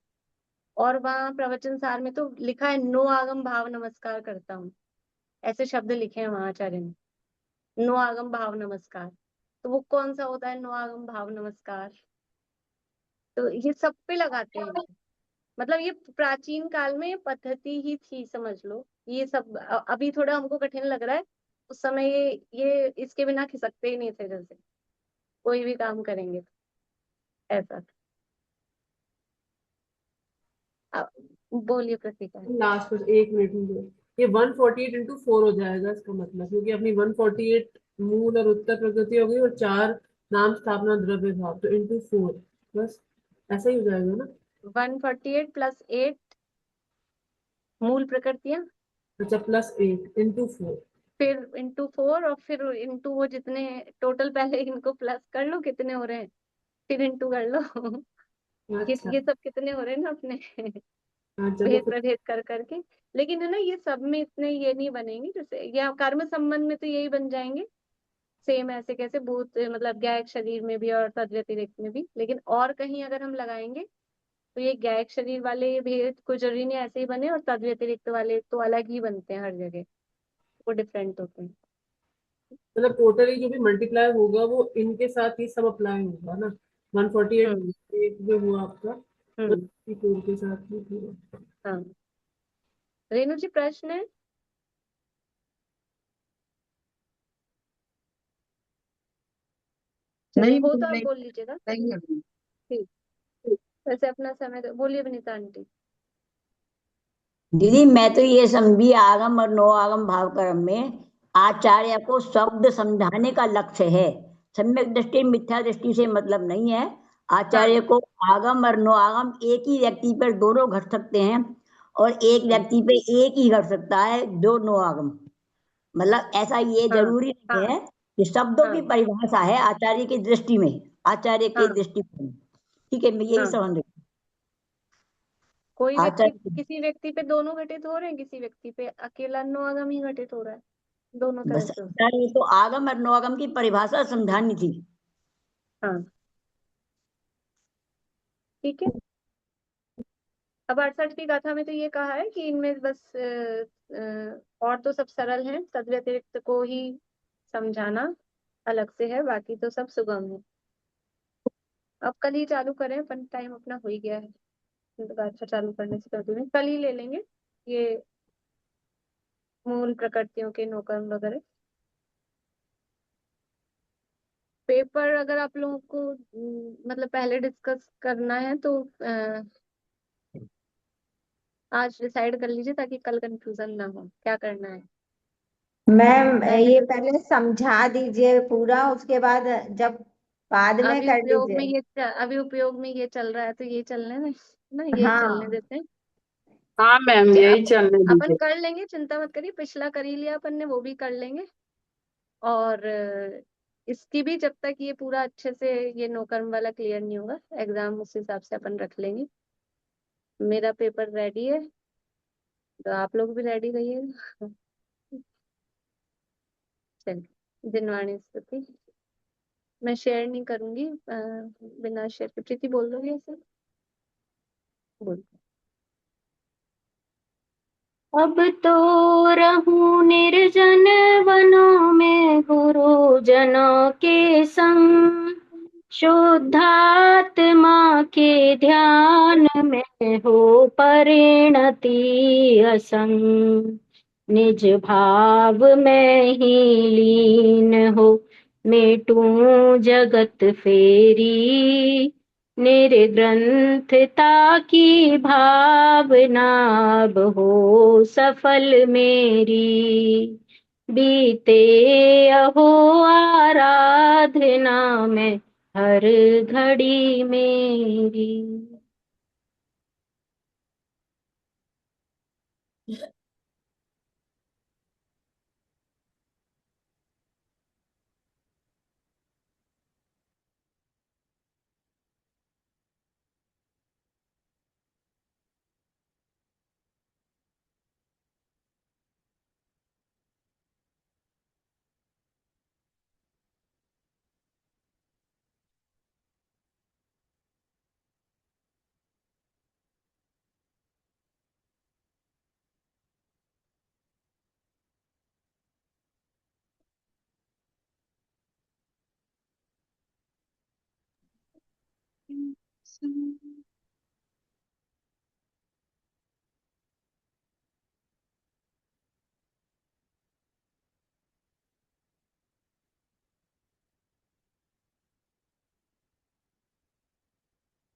और वहाँ प्रवचन सार में तो लिखा है नो आगम भाव नमस्कार करता हूँ, ऐसे शब्द लिखे हैं वहाँ आचार्य ने, नो आगम भाव नमस्कार। तो वो कौन सा होता है नो आगम भाव नमस्कार? तो ये सब पे लगाते हैं इनको। मतलब ये प्राचीन काल में ये पद्धति ही थी, समझ लो। ये सब अभी थोड़ा हमको कठिन लग रहा है, उस समय ये इसके बिना खिसकते ही नहीं थे, जैसे कोई भी काम करेंगे तो ऐसा। अब बोलिए प्रतिका। लास्ट में 1 मिनट में ये 148 इंटू 4 हो जाएगा इसका मतलब, क्योंकि अपनी 148 मूल और उत्तर प्रकृति हो गई और 4 नाम, स्थापना, द्रव्य, भाव, तो इंटू 4, बस ऐसा ही हो जाएगा ना। 148 प्लस 8 मूल प्रकृतियां, अच्छा, +8 इंटू 4। फिर इंटू 4, और फिर इंटू वो जितने टोटल, पहले इनको प्लस कर लो कितने हो रहे हैं, फिर इंटू कर लो। अच्छा। ये सब कितने हो रहे हैं ना अपने, हाँ, चलो भेद फिर। प्रभेद कर करके। लेकिन है ना, ये सब में इतने ये नहीं बनेंगे, जैसे या कर्म संबंध में तो यही बन जाएंगे सेम। ऐसे कैसे भूत, मतलब गायक शरीर में भी और तद व्यतिरिक्त में भी। लेकिन और कहीं अगर हम लगाएंगे तो ये गायक शरीर वाले भेद कुछ जरूरी नहीं ऐसे ही बने, और तद व्यतिरिक्त वाले तो अलग ही बनते हैं, हर जगह वो डिफरेंट होते हैं। मतलब टोटली जो भी मल्टीप्लाई होगा वो इनके साथ ही सब अप्लाई होगा ना। 148 हम्म जो हुआ आपका, तो हम्म 4 के साथ ही होगा। हाँ। रेणु जी प्रश्न है? चलिए नहीं हो तो आप नहीं बोल लीजिएगा। नहीं अभी। ठीक। वैसे अपना समय तो बोलिए विनीता आंटी। दीदी मैं तो ये समझी आगम और नो आगम भाव कर्म में आचार्य को शब्द समझाने का लक्ष्य है, सम्यक दृष्टि मिथ्या दृष्टि से मतलब नहीं है। आचार्य हाँ को आगम और नो आगम एक ही व्यक्ति पर दोनों घट सकते हैं, और एक व्यक्ति पे एक ही घट सकता है दो नो आगम। मतलब ऐसा ये हाँ जरूरी नहीं हाँ है कि शब्दों हाँ की परिभाषा है आचार्य की दृष्टि में, आचार्य के हाँ दृष्टिकोण। ठीक है, मैं यही हाँ। समझ रही कोई हूँ। व्यक्ति, आचार्य किसी व्यक्ति पे दोनों घटित हो रहे हैं, किसी व्यक्ति पे अकेला नो आगम ही घटित हो रहा है, दोनों तरह बस से। आचार्य तो आगम और नो आगम की परिभाषा समझानी थी। हाँ ठीक है। अब 68 की गाथा में तो ये कहा है कि इनमें बस और तो सब सरल हैं, तद व्यतिरिक्त को ही समझाना अलग से है, बाकी तो सब सुगम है। अब कल ही चालू करें अपन, टाइम अपना हो ही गया है। गाथा चालू करने से कर दूंगी, कल ही ले लेंगे ये मूल प्रकृतियों के नौकर्म वगैरह। पेपर अगर आप लोगों को मतलब पहले डिस्कस करना है तो आज डिसाइड कर लीजिए, ताकि कल कंफ्यूजन ना हो क्या करना है। मैम पहले ये तो पहले समझा दीजिए पूरा, उसके बाद जब बाद में अभी कर उपयोग में लीजिए। अभी उपयोग में ये चल रहा है तो ये चलने में ना, यही चलने हाँ देते हैं। हाँ मैम, यही चलने अपन दीजिए। कर लेंगे, चिंता मत करिए। पिछला कर ही लिया अपन ने, वो भी कर लेंगे। और इसकी भी जब तक ये पूरा अच्छे से ये नो कर्म वाला क्लियर नहीं होगा एग्जाम, उस हिसाब से अपन रख लेंगे। मेरा पेपर रेडी है, तो आप लोग भी रेडी रहिएगा। चलिए, दिनवाणी स्तुति। मैं शेयर नहीं करूंगी, बिना शेयर के। प्रीति बोल दोगे ऐसे? बोल। अब तो रहूं निर्जन वनों में गुरुजनों के संग, शुद्धात्मा के ध्यान में हो परिणति असंग, निज भाव में ही लीन हो मेटूं जगत फेरी, निर्ग्रंथता की भावना अब हो सफल मेरी, बीते अहो आराधना में हर घड़ी मेरी।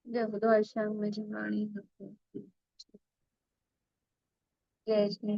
जब दो शाम में जवानी होती, जय श्री